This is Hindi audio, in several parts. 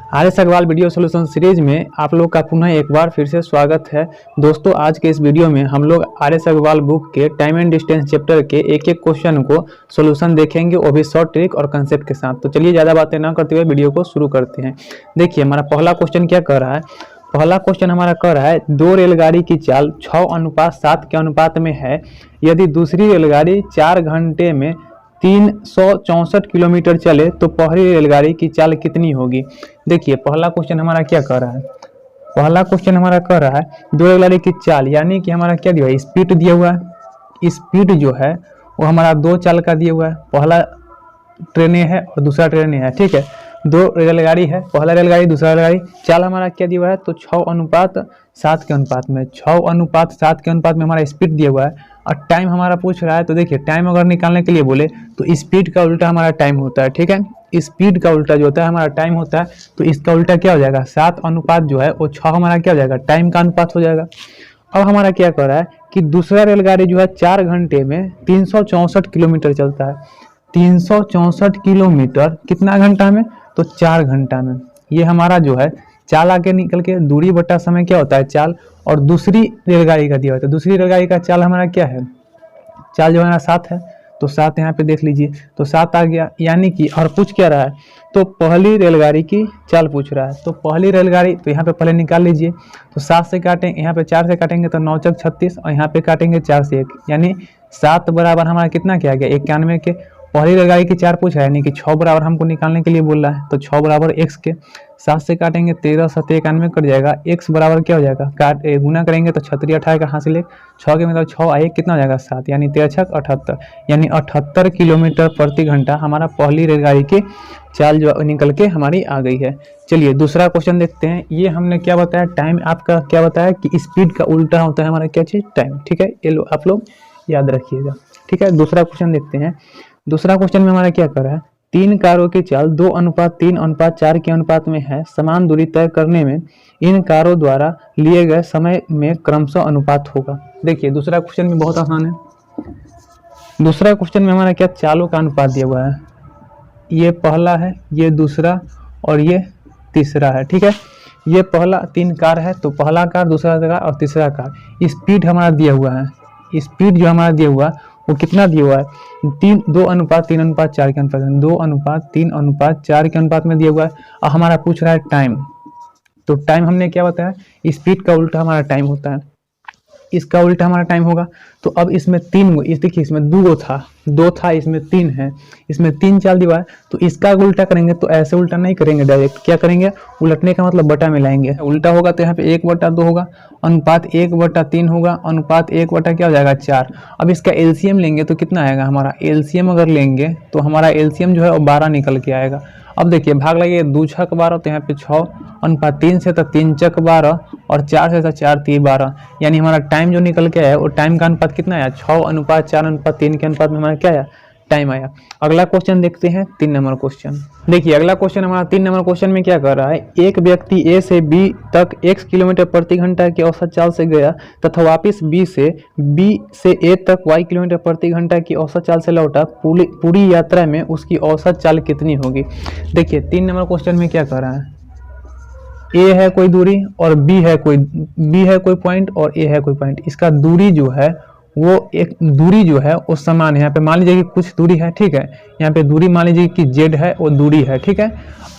RS. Aggarwal video solution series में आप लोग का पुनः एक बार फिर से स्वागत है। दोस्तों, आज के इस वीडियो में हम लोग आर.एस. अग्रवाल बुक के टाइम एंड डिस्टेंस चैप्टर के एक एक क्वेश्चन को सॉल्यूशन देखेंगे, वो भी शॉर्ट ट्रिक और कंसेप्ट के साथ। तो चलिए ज़्यादा बातें ना करते हुए वीडियो को शुरू करते हैं। देखिए, हमारा पहला क्वेश्चन क्या कर रहा है। पहला क्वेश्चन हमारा कह रहा है, दो रेलगाड़ी की चाल 6:7 के अनुपात में है। यदि दूसरी रेलगाड़ी 4 घंटे में 364 किलोमीटर चले तो पहली रेलगाड़ी की चाल कितनी होगी। देखिए, पहला क्वेश्चन हमारा क्या कह रहा है। पहला क्वेश्चन हमारा कह रहा है दो रेलगाड़ी की चाल, यानी कि हमारा क्या दिया है, स्पीड दिया हुआ है। स्पीड जो है वो हमारा दो चाल का दिया हुआ है। पहला ट्रेन है और दूसरा ट्रेन है, ठीक है। दो रेलगाड़ी है, पहला रेलगाड़ी दूसरा रेलगाड़ी। चाल हमारा क्या दिया हुआ है, तो 6:7 के अनुपात में। 6:7 के अनुपात में हमारा स्पीड दिया हुआ है और टाइम हमारा पूछ रहा है। तो देखिए, टाइम अगर निकालने के लिए बोले तो स्पीड का उल्टा हमारा टाइम होता है, ठीक है। स्पीड का उल्टा जो होता है हमारा टाइम होता है, तो इसका उल्टा क्या हो जाएगा, 7 अनुपात जो है वो 6 हमारा क्या हो जाएगा, टाइम का अनुपात हो जाएगा। अब हमारा क्या कर रहा है कि दूसरा रेलगाड़ी जो है 4 घंटे में 364 किलोमीटर चलता है। 364 किलोमीटर कितना घंटा में, तो 4 घंटा में। ये हमारा जो है चाल आगे निकल के दूरी बटा समय क्या होता है, चाल। और दूसरी रेलगाड़ी का दिया होता है, दूसरी रेलगाड़ी का चाल हमारा क्या है, चाल जो हमारा 7 है। तो 7 यहाँ पे देख लीजिए, तो 7 आ गया। यानी कि और पूछ क्या रहा है, तो पहली रेलगाड़ी की चाल पूछ रहा है। तो पहली रेलगाड़ी तो यहाँ पे पहले निकाल लीजिए। तो 7 से काटेंगे, यहाँ पे 4 से काटेंगे तो 9 चक 36, और यहाँ पे काटेंगे 4 से 1, यानी 7 बराबर हमारा कितना क्या आ गया, 91 के। पहली रेलगाड़ी की 4 पूछा है, यानी कि 6 बराबर हमको निकालने के लिए बोल रहा है। तो 6 बराबर x के। 7 से काटेंगे 13 7 91 कट जाएगा। x बराबर क्या हो जाएगा, गुना करेंगे तो 36 अठाएगा हासिल 1, 6 के मतलब 6 आए, कितना हो जाएगा 7, यानी 13 छक 78, यानी 78 किलोमीटर प्रति घंटा हमारा पहली रेलगाड़ी की चाल जो निकल के हमारी आ गई है। चलिए दूसरा क्वेश्चन देखते हैं। ये हमने क्या बताया, टाइम आपका क्या बताया कि स्पीड का उल्टा होता है हमारा क्या चीज, टाइम, ठीक है। ये आप लोग याद रखिएगा, ठीक है। दूसरा क्वेश्चन देखते हैं। दूसरा क्वेश्चन में हमारा क्या कर रहा है, 3 कारों की चाल 2:3:4 के अनुपात में है। समान दूरी तय करने में इन कारों द्वारा लिए गए समय में क्रमशः अनुपात होगा। देखिए, दूसरा क्वेश्चन में बहुत आसान है। दूसरा क्वेश्चन में हमारा क्या, चालों का अनुपात दिया हुआ है। ये पहला है, ये दूसरा और ये तीसरा है, ठीक है। ये पहला 3 कार है, तो पहला कार, दूसरा कार और तीसरा कार। स्पीड हमारा दिया हुआ है। स्पीड जो हमारा दिया हुआ है वो कितना दिया हुआ है, 2:3:4 के अनुपात में, 2:3:4 के अनुपात में दिया हुआ है। और हमारा पूछ रहा है टाइम। तो टाइम हमने क्या बताया, स्पीड का उल्टा हमारा टाइम होता है, इसका उल्टा हमारा टाइम होगा। तो अब इसमें 3 गो, इस देखिए इसमें 2 था, 2 था, इसमें 3 है, इसमें 3 चाल दिया है। तो इसका उल्टा करेंगे तो ऐसे उल्टा नहीं करेंगे, डायरेक्ट क्या करेंगे, उलटने का मतलब बटा मिलाएंगे। उल्टा होगा तो यहाँ पे 1/2 होगा, अनुपात 1/3 होगा, अनुपात 1 क्या हो जाएगा 4। अब इसका एलसीएम लेंगे तो कितना आएगा, हमारा एलसीएम अगर लेंगे तो हमारा एलसीएम जो है वो 12 निकल के आएगा। अब देखिए, भाग लगे 2 छक 12, तो यहाँ पे 6, अनुपात 3 से तो 3 चक 12, और 4 से तो 4 3 12, यानी हमारा टाइम जो निकल के आया वो टाइम का अनुपात कितना आया, 6:4:3 के अनुपात में हमारा क्या आया, टाइम आया। अगला क्वेश्चन देखते हैं, 3 नंबर क्वेश्चन। देखिए, अगला क्वेश्चन हमारा 3 नंबर क्वेश्चन में क्या कर रहा है, एक व्यक्ति ए से बी तक x किलोमीटर प्रति घंटा की औसत चाल से गया तथा वापस बी से ए तक y किलोमीटर प्रति घंटा की औसत चाल से लौटा। पूरी यात्रा में उसकी औसत चाल कितनी होगी। देखिए, 3 नंबर क्वेश्चन में क्या कर रहा है, ए है कोई दूरी और बी है कोई पॉइंट और ए है कोई पॉइंट। इसका दूरी जो है वो एक दूरी जो है वो समान है। यहाँ पे मान लीजिए कि कुछ दूरी है, ठीक है। यहाँ पे दूरी मान लीजिए कि जेड है, वो दूरी है, ठीक है।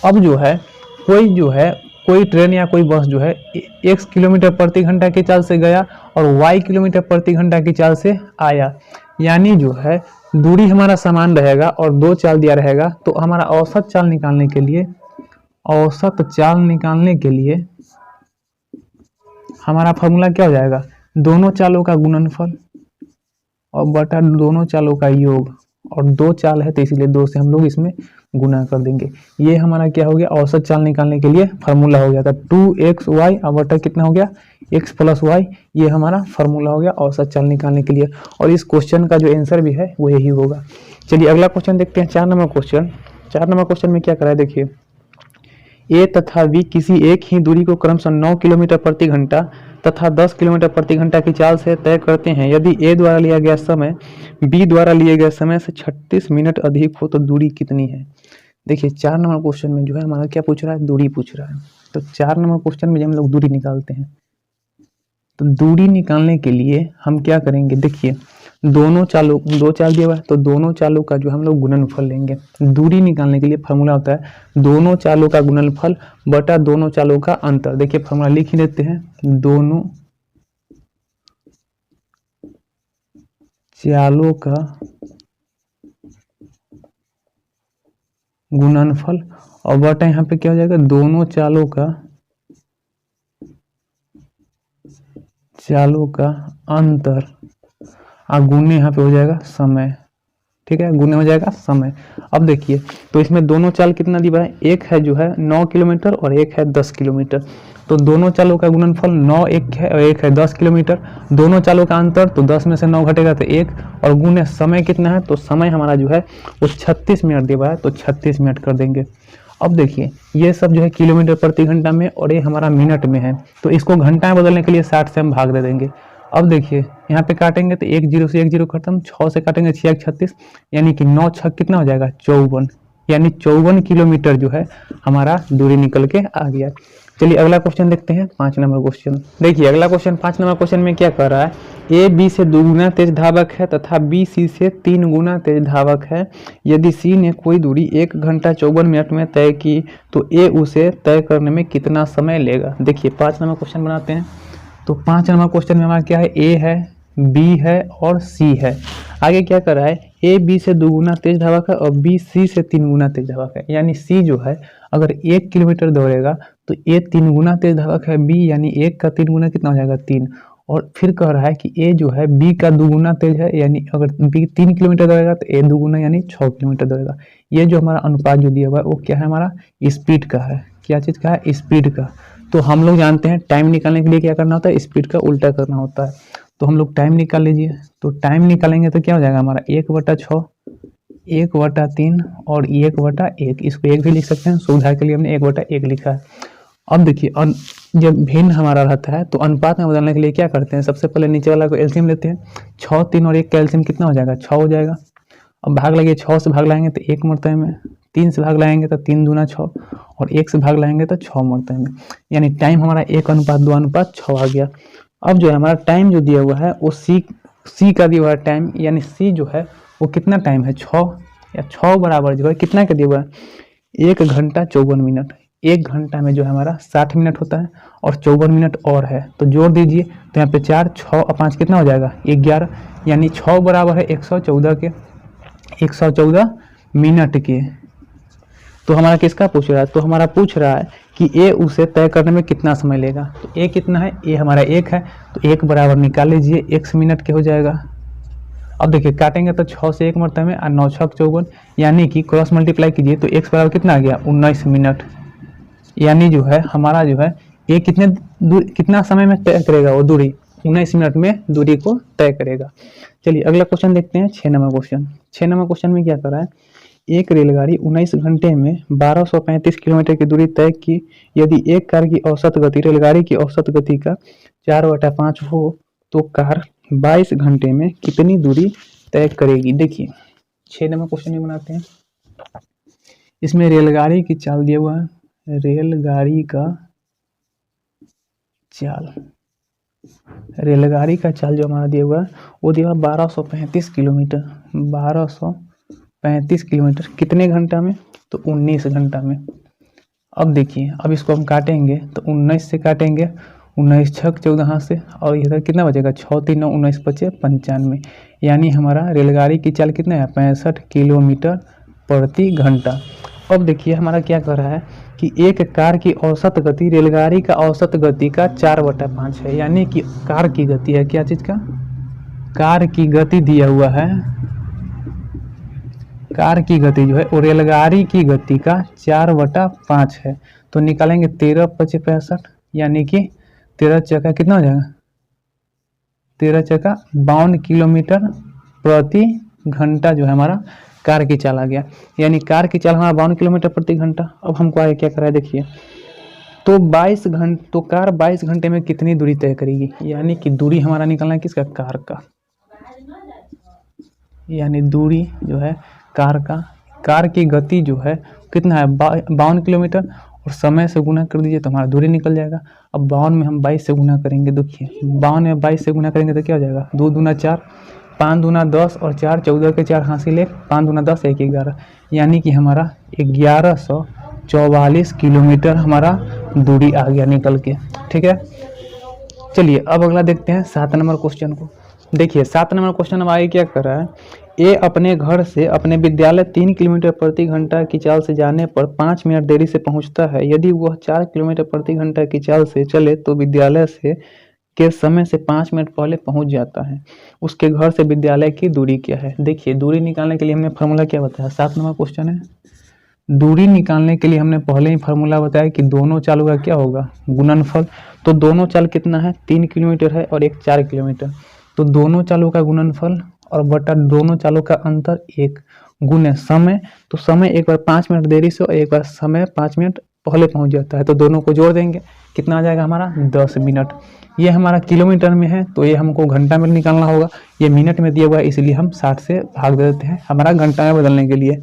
अब जो है कोई ट्रेन या कोई बस जो है x किलोमीटर प्रति घंटा की चाल से गया और y किलोमीटर प्रति घंटा की चाल से आया, यानी जो है दूरी हमारा समान रहेगा और 2 चाल दिया रहेगा। तो हमारा औसत चाल निकालने के लिए हमारा फॉर्मूला क्या हो जाएगा, दोनों चालों का गुणनफल और बटा दोनों चालों का योग, और 2 चाल है तो इसीलिए 2 से हम लोग इसमें गुना कर देंगे। ये हमारा क्या हो गया, औसत चाल निकालने के लिए फार्मूला हो गया था। 2xy और बटा कितना हो गया, x + y। ये हमारा फार्मूला हो गया औसत चाल निकालने के लिए, और इस क्वेश्चन का जो आंसर भी है वो यही होगा। चलिए अगला क्वेश्चन देखते हैं, 4 नंबर क्वेश्चन। 4 नंबर क्वेश्चन में क्या करा है, देखिए, ए तथा बी किसी एक ही दूरी को क्रमशः 9 किलोमीटर प्रति घंटा तथा 10 किलोमीटर प्रति घंटा की चाल से तय करते हैं। यदि ए द्वारा लिया गया समय बी द्वारा लिए गए समय से 36 मिनट अधिक हो तो दूरी कितनी है। देखिए 4 नंबर क्वेश्चन में जो है हमारा क्या पूछ रहा है, दूरी पूछ रहा है। तो 4 नंबर क्वेश्चन में जब हम लोग दूरी निकालते हैं तो दूरी निकालने के लिए हम क्या करेंगे, देखिए दोनों चालों, दो चाल दिया हुआ है तो दोनों चालों का जो हम लोग गुणनफल लेंगे। दूरी निकालने के लिए फार्मूला होता है दोनों चालों का गुणनफल बटा दोनों चालों का अंतर। देखिए फार्मूला लिख ही देते हैं, दोनों चालों का गुणनफल और बटा यहाँ पे क्या हो जाएगा, दोनों चालों का अंतर और गुणे यहाँ पे हो जाएगा समय। ठीक है, गुणे हो जाएगा समय। अब देखिए तो इसमें दोनों चाल कितना दिया है, एक है जो है 9 किलोमीटर और एक है 10 किलोमीटर। तो दोनों चालों का गुणनफल 9 एक है और एक है 10 किलोमीटर। दोनों चालों का अंतर तो 10 में से 9 घटेगा तो 1, और गुणे समय कितना है, तो समय हमारा जो है वो 36 मिनट दिया हुआ है तो 36 मिनट कर देंगे। अब देखिए ये सब जो है किलोमीटर प्रति घंटा में और ये हमारा मिनट में है, तो इसको घंटा में बदलने के लिए 60 से हम भाग दे देंगे। अब देखिए यहाँ पे काटेंगे तो 1 0 से 1 0 खत्म, 6 से काटेंगे 6 36, यानी कि 9 6 कितना हो जाएगा 54, यानी 54 किलोमीटर जो है हमारा दूरी निकल के आ गया। चलिए अगला क्वेश्चन देखते हैं, 5 नंबर क्वेश्चन। देखिए अगला क्वेश्चन 5 नंबर क्वेश्चन में क्या कर रहा है, ए बी से 2 गुना तेज धावक है तथा बी सी से 3 गुना तेज धावक है। यदि सी ने कोई दूरी 1 घंटा 54 मिनट में तय की तो ए उसे तय करने में कितना समय लेगा। देखिए 5 नंबर क्वेश्चन बनाते हैं। तो 5 नंबर क्वेश्चन में हमारा क्या है, ए है, बी है और सी है। आगे क्या कर रहा है, ए बी से 2 गुना तेज धावक है और बी सी से 3 गुना तेज धावक है। यानी सी जो है अगर 1 किलोमीटर दौड़ेगा तो ए 3 गुना तेज धावक है, बी यानी 1 का 3 गुना कितना हो जाएगा 3। और फिर कह रहा है कि ए जो है बी का 2 गुना तेज है, यानी अगर बी 3 किलोमीटर दौड़ेगा तो ए 2 गुना यानी 6 किलोमीटर दौड़ेगा। ये जो हमारा अनुपात जो दिया हुआ है वो क्या है, हमारा स्पीड का है। क्या चीज़ का है, स्पीड का। तो हम लोग जानते हैं टाइम निकालने के लिए क्या करना होता है, स्पीड का उल्टा करना होता है। तो हम लोग टाइम निकाल लीजिए। तो टाइम निकालेंगे तो क्या हो जाएगा हमारा 1/6, 1/3 और 1/1। इसको 1 भी लिख सकते हैं, सुविधा के लिए हमने 1/1 लिखा है। अब देखिए जब भिन्न हमारा रहता है तो अनुपात में बदलने के लिए क्या करते हैं, सबसे पहले नीचे वाला को एलसीएम लेते हैं। 6 3 और 1 का एलसीएम कितना हो जाएगा, 6 हो जाएगा। अब भाग लगे, 6 से भाग लाएंगे तो 1 मरतबे में, 3 से भाग लाएंगे तो 3 दूना 6 और 1 से भाग लाएंगे तो 6 मरतबे में। यानी टाइम हमारा 1:2:6 आ गया। अब जो है हमारा टाइम जो दिया हुआ है वो सी का दिया हुआ है टाइम, यानी सी जो है वो कितना टाइम है 6, या 6 बराबर जो है कितना का दिया हुआ है 1 घंटा 54 मिनट। 1 घंटा में जो है हमारा 60 मिनट होता है और 54 मिनट और है, तो जोड़ दीजिए तो यहाँ पे 4 6 और 5 कितना हो जाएगा 11, यानी 6 बराबर है 114 के, 114 मिनट के। तो हमारा किसका पूछ रहा है, तो हमारा पूछ रहा है कि ए उसे तय करने में कितना समय लेगा। तो ए कितना है, ए हमारा 1 है तो 1 बराबर निकाल लीजिए, x मिनट के हो जाएगा। अब देखिए काटेंगे तो 6 से 1 मरतबे में और 9 6 54, यानी कि क्रॉस मल्टीप्लाई कीजिए तो x बराबर कितना आ गया 19 मिनट। यानी जो है हमारा जो है ये कितना समय में तय करेगा, वो दूरी 19 मिनट में दूरी को तय करेगा। चलिए अगला क्वेश्चन देखते हैं, 6 नंबर क्वेश्चन। 6 नंबर क्वेश्चन में क्या कर रहा है, एक रेलगाड़ी 19 घंटे में 1235 किलोमीटर की दूरी तय की। यदि एक कार की औसत गति रेलगाड़ी की औसत गति का 4/5 हो तो कार 22 घंटे में कितनी दूरी तय करेगी। देखिए 6 नंबर क्वेश्चन में बनाते हैं। इसमें रेलगाड़ी की चाल दिया हुआ है, रेलगाड़ी का चाल जो हमारा दिया हुआ है वो दिया हुआ 1235 किलोमीटर। 1235 किलोमीटर कितने घंटा में, तो 19 घंटा में। अब देखिए अब इसको हम काटेंगे तो 19 से काटेंगे, 19 6 14 से, और इधर कितना बचेगा 6 3 9 19 5 95, यानी हमारा रेलगाड़ी की चाल कितना है 65 किलोमीटर प्रति घंटा। अब देखिए हमारा क्या कर रहा है कि एक कार की औसत गति रेलगाड़ी का औसत गति का 4/5 है, यानी कि कार की गति है, क्या चीज़ का, कार की गति दिया हुआ है। कार की गति जो है वो रेलगाड़ी की गति का 4/5 है। तो निकालेंगे 13 5 65, यानी कि 13 चक्का कितना हो जाएगा, 13 चक्का 52 किलोमीटर प्रति घंटा जो है हमारा कार की चाल आ गया। यानी कार की चाल हमारा 52 किलोमीटर प्रति घंटा। अब हमको आगे क्या करा है देखिए, तो कार 22 घंटे में कितनी दूरी तय करेगी, यानी कि दूरी हमारा निकालना है किसका, कार का। यानी दूरी जो है कार की गति जो है कितना है 52 किलोमीटर, और समय से गुना कर दीजिए तो हमारा दूरी निकल जाएगा। अब 52 में हम 22 से गुना करेंगे, देखिए 52 में 22 से गुना करेंगे तो क्या हो जाएगा, 2 दूना 4, 5 दूना 10 और 4 14 के 4 हासिल 1, 5 दूना 10 1 11, यानी कि हमारा 1144 किलोमीटर हमारा दूरी आ गया निकल के। ठीक है, चलिए अब अगला देखते हैं 7 नंबर क्वेश्चन को। देखिए 7 नंबर क्वेश्चन अब आगे क्या कर रहा है, ए अपने घर से अपने विद्यालय 3 किलोमीटर प्रति घंटा की चाल से जाने पर 5 मिनट देरी से पहुंचता है। यदि वह 4 किलोमीटर प्रति घंटा की चाल से चले तो विद्यालय से के समय से 5 मिनट पहले पहुंच जाता है। उसके घर से विद्यालय की दूरी क्या है। देखिए दूरी निकालने के लिए हमने फार्मूला क्या बताया, 7 नंबर क्वेश्चन है। दूरी निकालने के लिए हमने पहले ही फार्मूला बताया कि दोनों चालों का क्या होगा, गुणनफल। तो दोनों चाल कितना है, 3 किलोमीटर है और एक 4 किलोमीटर, तो दोनों चालों का गुणनफल और बटा दोनों चालों का अंतर 1 गुने समय। तो समय एक बार 5 मिनट देरी से और एक बार समय 5 मिनट पहले पहुंच जाता है, तो दोनों को जोड़ देंगे, कितना आ जाएगा हमारा 10 मिनट। ये हमारा किलोमीटर में है तो ये हमको घंटा में निकालना होगा, ये मिनट में दिया हुआ है इसलिए हम 60 से भाग दे देते हैं हमारा घंटा में बदलने के लिए।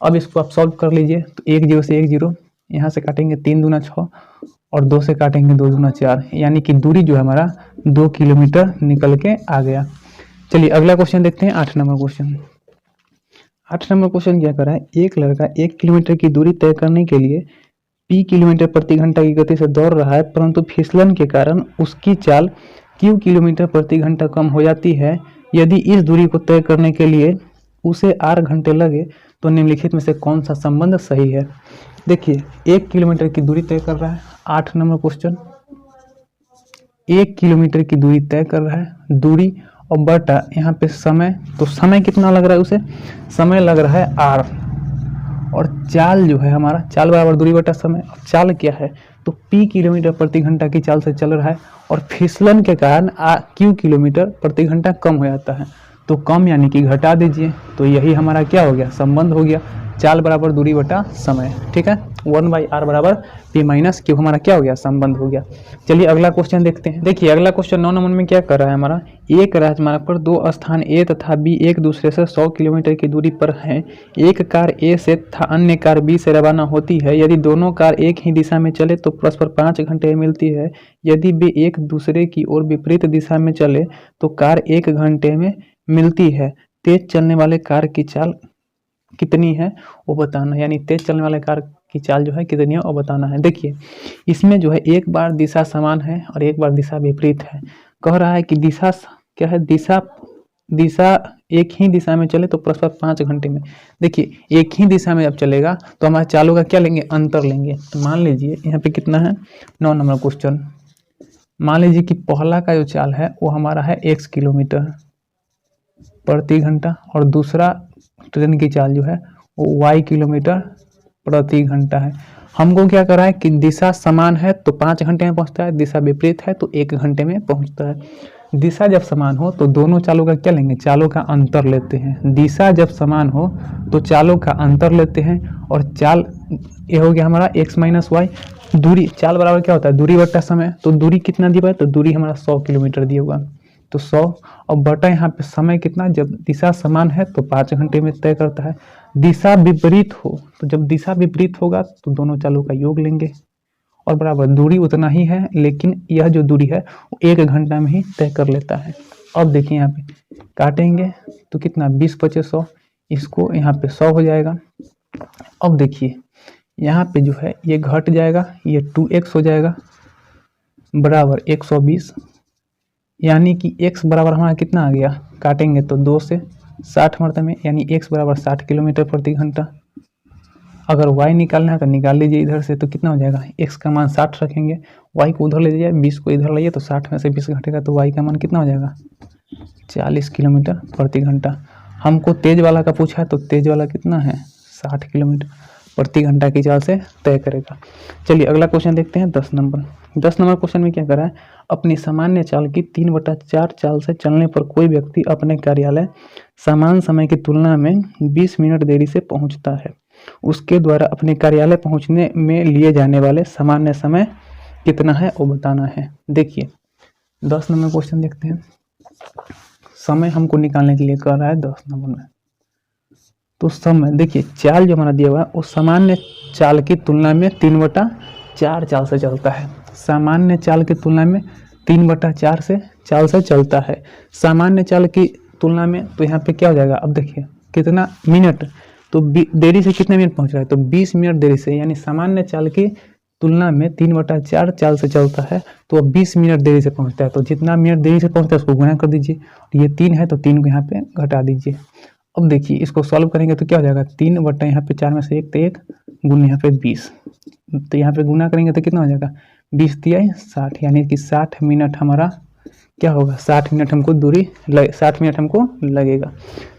अब इसको आप सॉल्व कर लीजिए, तो 1 0 से 1 0, यहाँ से काटेंगे 3 दूना 6 और 2 से काटेंगे 2 दूना 4, यानी कि दूरी जो है हमारा 2 किलोमीटर निकल के आ गया। चलिए अगला क्वेश्चन देखते हैं 8 नंबर क्वेश्चन। 8 नंबर क्वेश्चन क्या कर रहा है, एक लड़का 1 किलोमीटर की दूरी तय करने के लिए p किलोमीटर प्रति घंटा की गति से दौड़ रहा है, परंतु फिसलन के कारण उसकी चाल q किलोमीटर प्रति घंटा कम हो जाती है। यदि इस दूरी को तय करने के लिए उसे r घंटे लगे तो निम्नलिखित में से कौन सा संबंध सही है। देखिए 1 किलोमीटर की दूरी तय कर रहा है, 8 नंबर क्वेश्चन, 1 किलोमीटर की दूरी तय कर रहा है, दूरी और बटा यहाँ पे समय, तो समय कितना लग रहा है उसे, समय लग रहा है r, और चाल जो है हमारा, चाल बराबर दूरी बटा समय, और चाल क्या है तो p किलोमीटर प्रति घंटा की चाल से चल रहा है, और फिसलन के कारण q किलोमीटर प्रति घंटा कम हो जाता है, तो कम यानी कि घटा दीजिए, तो यही हमारा क्या हो गया, संबंध हो गया, चाल बराबर दूरी बटा समय। ठीक है, 1/r बराबर p माइनस क्यू हमारा क्या हो गया, संबंध हो गया। चलिए अगला क्वेश्चन देखते हैं। देखिए अगला क्वेश्चन 9 नंबर में क्या कर रहा है हमारा, एक राजमार्ग पर 2 स्थान A तथा B एक दूसरे से 100 किलोमीटर की दूरी पर हैं। एक कार A से तथा अन्य कार B से रवाना होती है। यदि दोनों कार एक ही दिशा में चले तो परस्पर 5 घंटे में मिलती है। यदि वे एक दूसरे की ओर विपरीत दिशा में चले तो कार 1 घंटे में मिलती है। तेज चलने वाले कार की चाल कितनी है वो बताना है, यानी तेज चलने वाले कार की चाल जो है कितनी है वो बताना है। देखिए इसमें जो है एक बार दिशा समान है और एक बार दिशा विपरीत है। कह रहा है कि दिशा क्या है, दिशा एक ही दिशा में चले तो परस्पर 5 घंटे में। देखिए एक ही दिशा में जब चलेगा तो हमारे चालों का क्या लेंगे, अंतर लेंगे। तो मान लीजिए यहाँ पे कितना है, 9 नंबर क्वेश्चन, मान लीजिए कि पहला का जो चाल है वो हमारा है x किलोमीटर प्रति घंटा और दूसरा ट्रेन की चाल जो है वो y किलोमीटर प्रति घंटा है। हमको क्या करा है कि दिशा समान है तो 5 घंटे में पहुंचता है, दिशा विपरीत है तो 1 घंटे में पहुंचता है। दिशा जब समान हो तो दोनों चालों का क्या लेंगे, चालों का अंतर लेते हैं। दिशा जब समान हो तो चालों का अंतर लेते हैं, और चाल ये हो गया हमारा x माइनस वाई। दूरी, चाल बराबर क्या होता है, दूरी बटा समय, तो दूरी कितना दिया हुआ है, तो दूरी हमारा 100 किलोमीटर दिया हुआ, तो 100 और बटा यहाँ पे समय कितना, जब दिशा समान है तो 5 घंटे में तय करता है। दिशा विपरीत हो तो जब दिशा विपरीत होगा तो दोनों चालों का योग लेंगे, और बराबर दूरी उतना ही है, लेकिन यह जो दूरी है वो 1 घंटा में ही तय कर लेता है। अब देखिए यहाँ पे काटेंगे तो कितना, 20 × 100, इसको यहाँ पे 100 हो जाएगा। अब देखिए यहाँ पे जो है ये घट जाएगा, ये 2x हो जाएगा बराबर 120, यानी कि x बराबर हमारा कितना आ गया, काटेंगे तो 2 से 60 मरतबे, यानी x बराबर 60 किलोमीटर प्रति घंटा। अगर y निकालना है तो निकाल लीजिए इधर से, तो कितना हो जाएगा, x का मान 60 रखेंगे, y को उधर ले जाइए, 20 को इधर लाइए, तो 60 में से 20 घटेगा तो y का मान कितना हो जाएगा, 40 किलोमीटर प्रति घंटा। हमको तेज वाला का पूछा है तो तेज वाला कितना है, 60 किलोमीटर प्रति घंटा की चाल से तय करेगा। चलिए अगला क्वेश्चन देखते हैं 10 नंबर। 10 नंबर क्वेश्चन में क्या करा है, अपनी सामान्य चाल की 3/4 चाल से चलने पर कोई व्यक्ति अपने कार्यालय समान समय की तुलना में 20 मिनट देरी से पहुंचता है। उसके द्वारा अपने कार्यालय पहुंचने में लिए जाने वाले सामान्य समय कितना है वो बताना है। देखिए 10 नंबर क्वेश्चन देखते हैं। समय हमको निकालने के लिए कह रहा है 10 नंबर में, तो समय देखिए चाल जो हमारा दिया हुआ है वो सामान्य चाल की तुलना में 3/4 चाल से चलता है। सामान्य चाल की तुलना में 3/4 से चाल से चलता है। सामान्य चाल की तुलना में तो यहाँ पे क्या हो जाएगा, अब देखिए कितना मिनट, तो देरी से कितने मिनट पहुँच रहा है, तो 20 मिनट देरी से, यानी सामान्य चाल की तुलना में 3/4 चाल से चलता है तो अब 20 मिनट देरी से पहुँचता है। तो जितना मिनट देरी से पहुँचता है उसको गुणा कर दीजिए, ये 3 है तो 3 को यहाँ पे घटा दीजिए। अब देखिए इसको सॉल्व करेंगे तो क्या हो जाएगा, 3 यहाँ पे 4 में से 1 तो 1 गुण यहाँ पे 20, तो यहाँ पे गुना करेंगे तो कितना हो जाएगा 20 तिया 60, यानी कि 60 मिनट हमारा क्या होगा, 60 मिनट हमको 60 मिनट हमको लगेगा।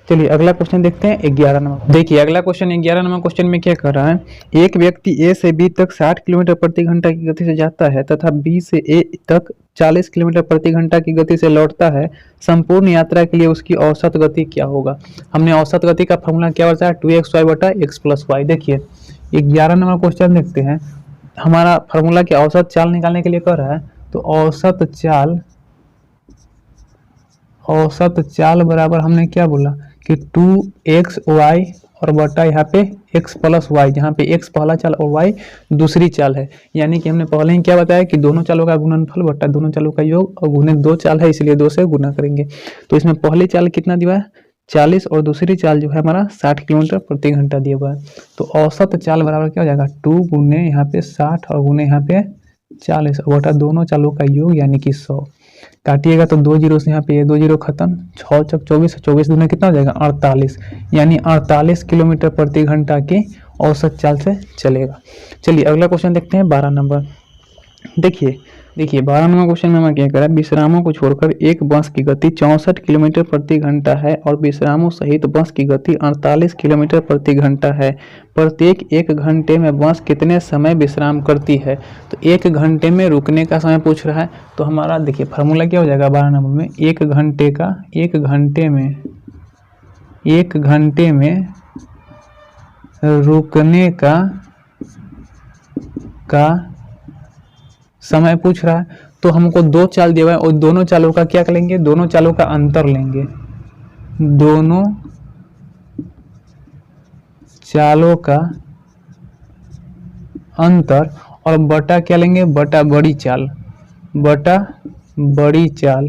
चलिए अगला क्वेश्चन देखते हैं 11 नंबर। देखिए अगला क्वेश्चन 11 नंबर क्वेश्चन में क्या कर रहा है, एक व्यक्ति ए से बी तक 60 किलोमीटर प्रति घंटा की गति से जाता है तथा बी से ए तक 40 किलोमीटर प्रति घंटा की गति से लौटता है। संपूर्ण यात्रा के लिए उसकी औसत गति क्या होगा। हमने औसत गति का फॉर्मूला क्या बताया, 2xy/x+y। देखिए 11 नंबर क्वेश्चन देखते हैं, हमारा फॉर्मूला की औसत चाल निकालने के लिए कर रहा है, तो औसत चाल बराबर हमने क्या बोला कि 2xy और बटा यहाँ पे x+y, जहाँ पे x पहला चाल और y दूसरी चाल है। यानी कि हमने पहले ही क्या बताया कि दोनों चालों का गुणनफल बटा दोनों चालों का योग और गुणे 2 चाल है, इसलिए 2 से गुना करेंगे। तो इसमें पहली चाल कितना दिया है 40 और दूसरी चाल जो है हमारा 60 किलोमीटर प्रति घंटा दिया हुआ है। तो औसत चाल बराबर क्या हो जाएगा 2 गुने यहाँ पे 60 और गुने यहाँ पे 40 और बटा दोनों चालों का योग यानी कि 100। काटिएगा तो 2 जीरो से यहाँ पे ये 2 जीरो खत्म, 6 चौक 24, 24 दूनी कितना हो जाएगा 48, यानी 48 किलोमीटर प्रति घंटा की औसत चाल से चलेगा। चलिए अगला क्वेश्चन देखते हैं 12 नंबर। देखिए 12 नंबर क्वेश्चन में हमें क्या करा, विश्रामों को छोड़कर एक बस की गति 64 किलोमीटर प्रति घंटा है और विश्रामों सहित बस की गति 48 किलोमीटर प्रति घंटा है। प्रत्येक 1 घंटे में बस कितने समय विश्राम करती है। तो 1 घंटे में रुकने का समय पूछ रहा है, तो हमारा देखिए फार्मूला क्या हो जाएगा 12 नंबर में, 1 घंटे में रुकने का समय पूछ रहा है। तो हमको 2 चाल दिया हुआ है और दोनों चालों का क्या करेंगे, दोनों चालों का अंतर लेंगे, दोनों चालों का अंतर और बटा क्या लेंगे, बटा बड़ी चाल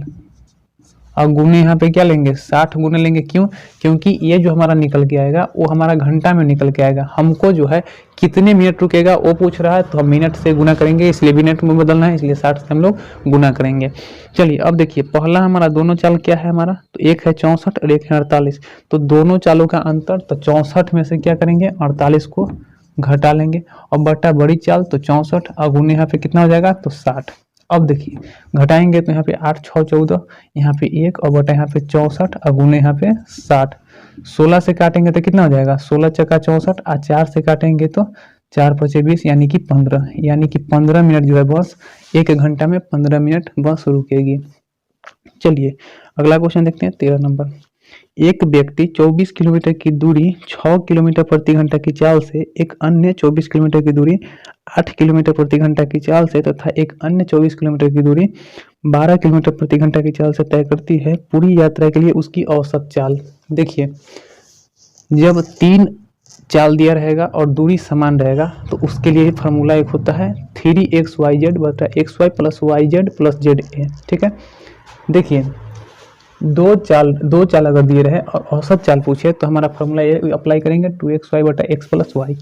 और गुने यहाँ पे क्या लेंगे 60 गुने लेंगे। क्यों, क्योंकि ये जो हमारा निकल के आएगा वो हमारा घंटा में निकल के आएगा, हमको जो है कितने मिनट रुकेगा वो पूछ रहा है, तो हम मिनट से गुना करेंगे, इसलिए मिनट में बदलना है, इसलिए 60 से हम लोग गुना करेंगे। चलिए अब देखिए पहला हमारा दोनों चाल क्या है हमारा, तो एक है 64 और एक है 48, तो दोनों चालों का अंतर, तो 64 में से क्या करेंगे 48 को घटा लेंगे और बटा बड़ी चाल तो 64 और गुने यहाँ पे कितना हो जाएगा तो 60। अब देखिए घटाएंगे तो यहाँ पे 8 6 14, यहाँ पे 1 और बटा यहाँ पे 64 और गुने यहाँ पे 60। 16 से काटेंगे तो कितना हो जाएगा 16 चक्का 64 और 4 से काटेंगे तो 4 पचे 20 यानी कि 15, यानी कि 15 मिनट जो है बस 1 घंटा में 15 मिनट बस रुकेगी। चलिए अगला क्वेश्चन देखते हैं 13 नंबर। एक व्यक्ति 24 किलोमीटर की दूरी 6 किलोमीटर प्रति घंटा की चाल से, एक अन्य 24 किलोमीटर की दूरी 8 किलोमीटर प्रति घंटा की चाल से तथा एक अन्य 24 किलोमीटर की दूरी 12 किलोमीटर प्रति घंटा की चाल से तय करती है। पूरी यात्रा के लिए उसकी औसत चाल। देखिए जब 3 चाल दिया रहेगा और दूरी समान रहेगा तो उसके लिए फार्मूला एक होता है 3xyz बटा xy plus yz plus za। ठीक है, देखिए दो चाल अगर दिए रहे और औसत चाल पूछे तो हमारा फॉर्मूला ये अप्लाई करेंगे 2xy बटा x प्लस y।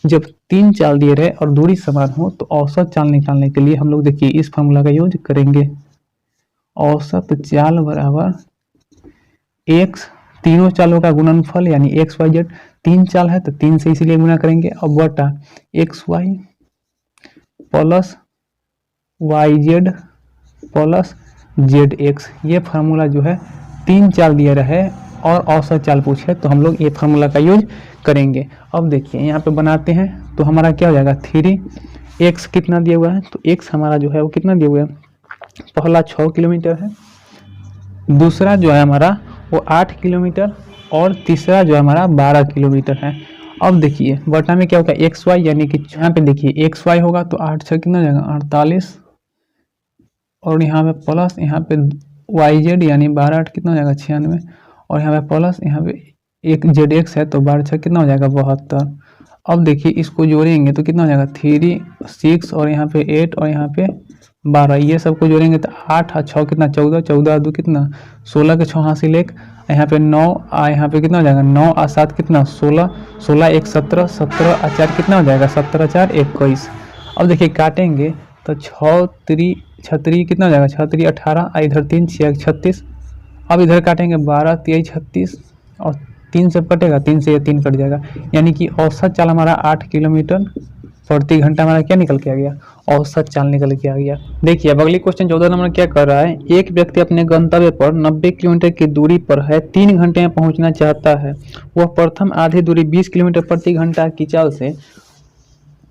जब 3 चाल दिए रहे और दूरी समान हो तो औसत चाल निकालने के लिए हम लोग देखिए इस फॉर्मूला का यूज करेंगे। औसत चाल बराबर x, तीनों चालों का गुणनफल यानी x y z, 3 चाल है तो 3 से इसीलिए गुना करेंगे, और बटा xy plus yz plus zx। ये फार्मूला जो है 3 चाल दिया रहे और औसत चाल पूछे तो हम लोग ये फार्मूला का यूज करेंगे। अब देखिए यहाँ पे बनाते हैं तो हमारा क्या हो जाएगा 3x कितना दिया हुआ है, तो x हमारा जो है वो कितना दिया हुआ है, पहला 6 किलोमीटर है, दूसरा जो है हमारा वो 8 किलोमीटर और तीसरा जो है हमारा 12 किलोमीटर है। अब देखिए बटा में क्या होगा xy, यानी कि यहाँ पे देखिए xy होगा तो 8 6 कितना हो जाएगा 48 और यहाँ पे प्लस यहाँ पे yz यानी 12 8 कितना हो जाएगा 96 और यहाँ पे प्लस यहाँ पे एक ZX है तो 12×6 कितना हो जाएगा 72। अब देखिए इसको जोड़ेंगे तो कितना हो जाएगा 3 6 और यहाँ पे 8 और यहाँ पे 12, ये सबको जोड़ेंगे तो 8 और 6 कितना 14, 14 2 कितना 16 के 6 हासिल 1, यहाँ पे 9 यहाँ पे कितना हो जाएगा 9 और 7 कितना 16, 16 1 17, 17 और 4 कितना हो जाएगा 17 4 21। अब देखिए काटेंगे तो 6 3 छतरी कितना हो जाएगा 6 3 18, इधर 3 6 36। अब इधर काटेंगे 12 23 36 और 3 से कटेगा 3 से ये 3 कट जाएगा, यानी कि औसत चाल हमारा 8 किलोमीटर प्रति घंटा हमारा क्या निकल के आ गया, औसत चाल निकल के आ गया। देखिए अब अगली क्वेश्चन 14 नंबर क्या कर रहा है, एक व्यक्ति अपने गंतव्य पर 90 किलोमीटर की दूरी पर है, 3 घंटे में पहुंचना चाहता है। वह प्रथम आधी दूरी 20 किलोमीटर प्रति घंटा की चाल से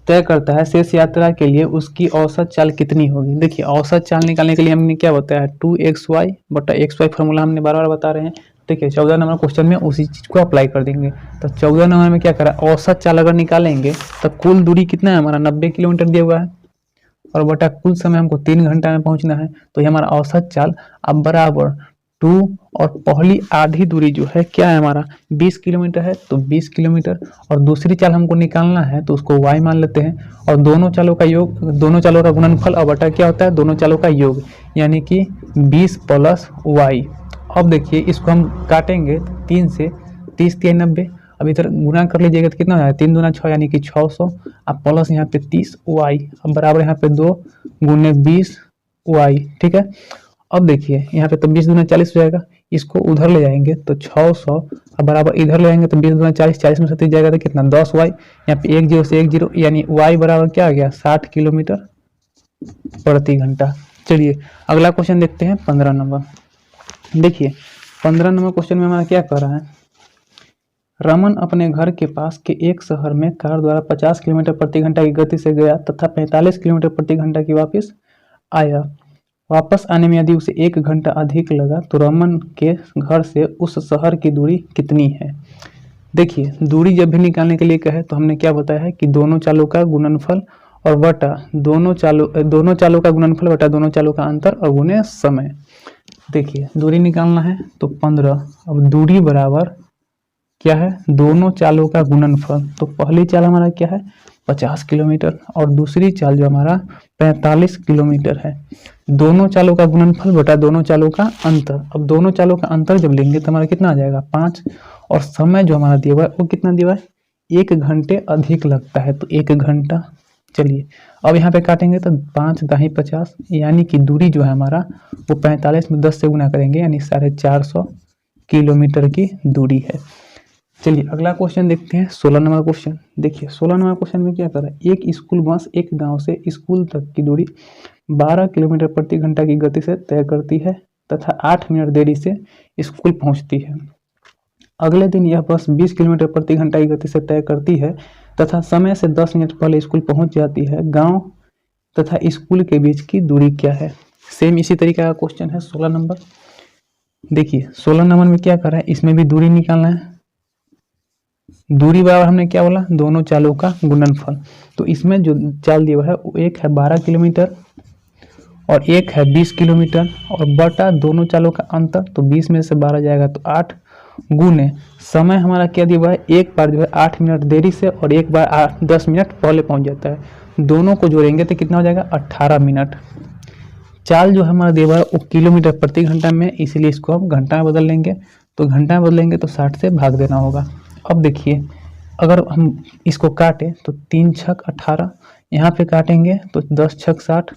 तय करता है, शेष यात्रा के लिए उसकी औसत चाल कितनी होगी। देखिए औसत चाल निकालने के लिए हमने क्या बताया 2xy बटा xy फॉर्मूला हमने बार बार बता रहे हैं। देखिए 14 नंबर क्वेश्चन में उसी चीज को अप्लाई कर देंगे। तो 14 नंबर में क्या करा, औसत चाल अगर निकालेंगे तो कुल दूरी कितना है हमारा 90 किलोमीटर दिया हुआ है और बटा कुल समय हमको 3 घंटा में पहुंचना है, तो ये हमारा औसत चाल अब बराबर 2 और पहली आधी दूरी जो है क्या है हमारा 20 किलोमीटर है, तो 20 किलोमीटर और दूसरी चाल हमको निकालना है तो उसको y मान लेते हैं और दोनों चालों का योग, दोनों चालों का गुणनफल और बटा क्या होता है दोनों चालों का योग, यानी कि 20 + y। अब देखिए इसको हम काटेंगे 3 से 30 3 90, अब इधर गुना कर लीजिएगा तो कितना हो जाएगा 3 दूना 6 यानी कि 600, अब प्लस यहाँ पे 30 y, अब बराबर यहाँ पे 2 गुने 20 y। ठीक है, अब देखिए यहाँ पे तो 20 दूना 40 हो जाएगा, इसको उधर ले जाएंगे तो 600, अब बराबर इधर ले जाएंगे तो 20 दूना 40, 40 में 37 जाएगा तो कितना 10 y, यहाँ पे 1 0 से 1 0 यानी y बराबर क्या आ गया 60 किलोमीटर प्रति घंटा। चलिए अगला क्वेश्चन देखते हैं 15 नंबर। देखिए 15 नंबर क्वेश्चन में हमारा क्या कर रहा है, रमन अपने घर के पास के एक शहर में कार द्वारा 50 किलोमीटर प्रति घंटा की गति से गया तथा 45 किलोमीटर प्रति घंटा की वापस आया। वापस आने में यदि उसे 1 घंटा अधिक लगा तो रमन के घर से उस शहर की दूरी कितनी है। देखिए दूरी जब भी निकालने के लिए कहे तो हमने क्या बताया है कि दोनों चालों का गुणनफल और बटा दोनों चालों का गुणनफल बटा दोनों चालों का अंतर और गुणे समय। देखिए दूरी निकालना है तो 15, अब दूरी बराबर क्या है दोनों चालों का गुणनफल, तो पहली चाल हमारा क्या है 50 किलोमीटर और दूसरी चाल जो हमारा 45 किलोमीटर है, दोनों चालों का गुणनफल बटा दोनों चालों का अंतर। अब दोनों चालों का अंतर जब लेंगे तो हमारा कितना आ जाएगा 5 और समय जो हमारा दिया हुआ है वो कितना दिया हुआ है 1 घंटे अधिक लगता है, तो 1 घंटा। चलिए अब यहाँ पे काटेंगे तो 5 दाही 50 यानी कि दूरी जो है हमारा वो 45 में 10 से गुना करेंगे यानी 450 किलोमीटर की दूरी है। चलिए अगला क्वेश्चन देखते हैं 16 नंबर क्वेश्चन। देखिए 16 नंबर क्वेश्चन में क्या कर रहा है, एक स्कूल बस एक गांव से स्कूल तक की दूरी 12 किलोमीटर प्रति घंटा की गति से तय करती है तथा 8 मिनट देरी से स्कूल पहुंचती है। अगले दिन यह बस 20 किलोमीटर प्रति घंटा की गति से तय करती है तथा समय से 10 मिनट पहले स्कूल पहुंच जाती है। गांव तथा स्कूल के बीच की दूरी क्या है। सेम इसी तरीके का क्वेश्चन है 16 नंबर। देखिए 16 नंबर में क्या कर रहा है, इसमें भी दूरी निकालना है। दूरी बराबर हमने क्या बोला दोनों चालों का गुणनफल, तो इसमें जो चाल दिया हुआ है वो एक है 12 किलोमीटर और एक है 20 किलोमीटर और बटा दोनों चालों का अंतर, तो 20 में से 12 जाएगा तो 8 गुने समय हमारा क्या दिया हुआ है, एक बार जो है 8 मिनट देरी से और एक बार 10 मिनट पहले पहुंच जाता है, दोनों को जोड़ेंगे तो कितना हो जाएगा 18 मिनट। चाल जो हमारा दिया हुआ है वो किलोमीटर प्रति घंटा में, इसीलिए इसको हम घंटा में बदल लेंगे, तो घंटा में बदलेंगे तो 60 से भाग देना होगा। अब देखिए अगर हम इसको काटें तो 3 छक 18, यहाँ पे काटेंगे तो 10 छक 60,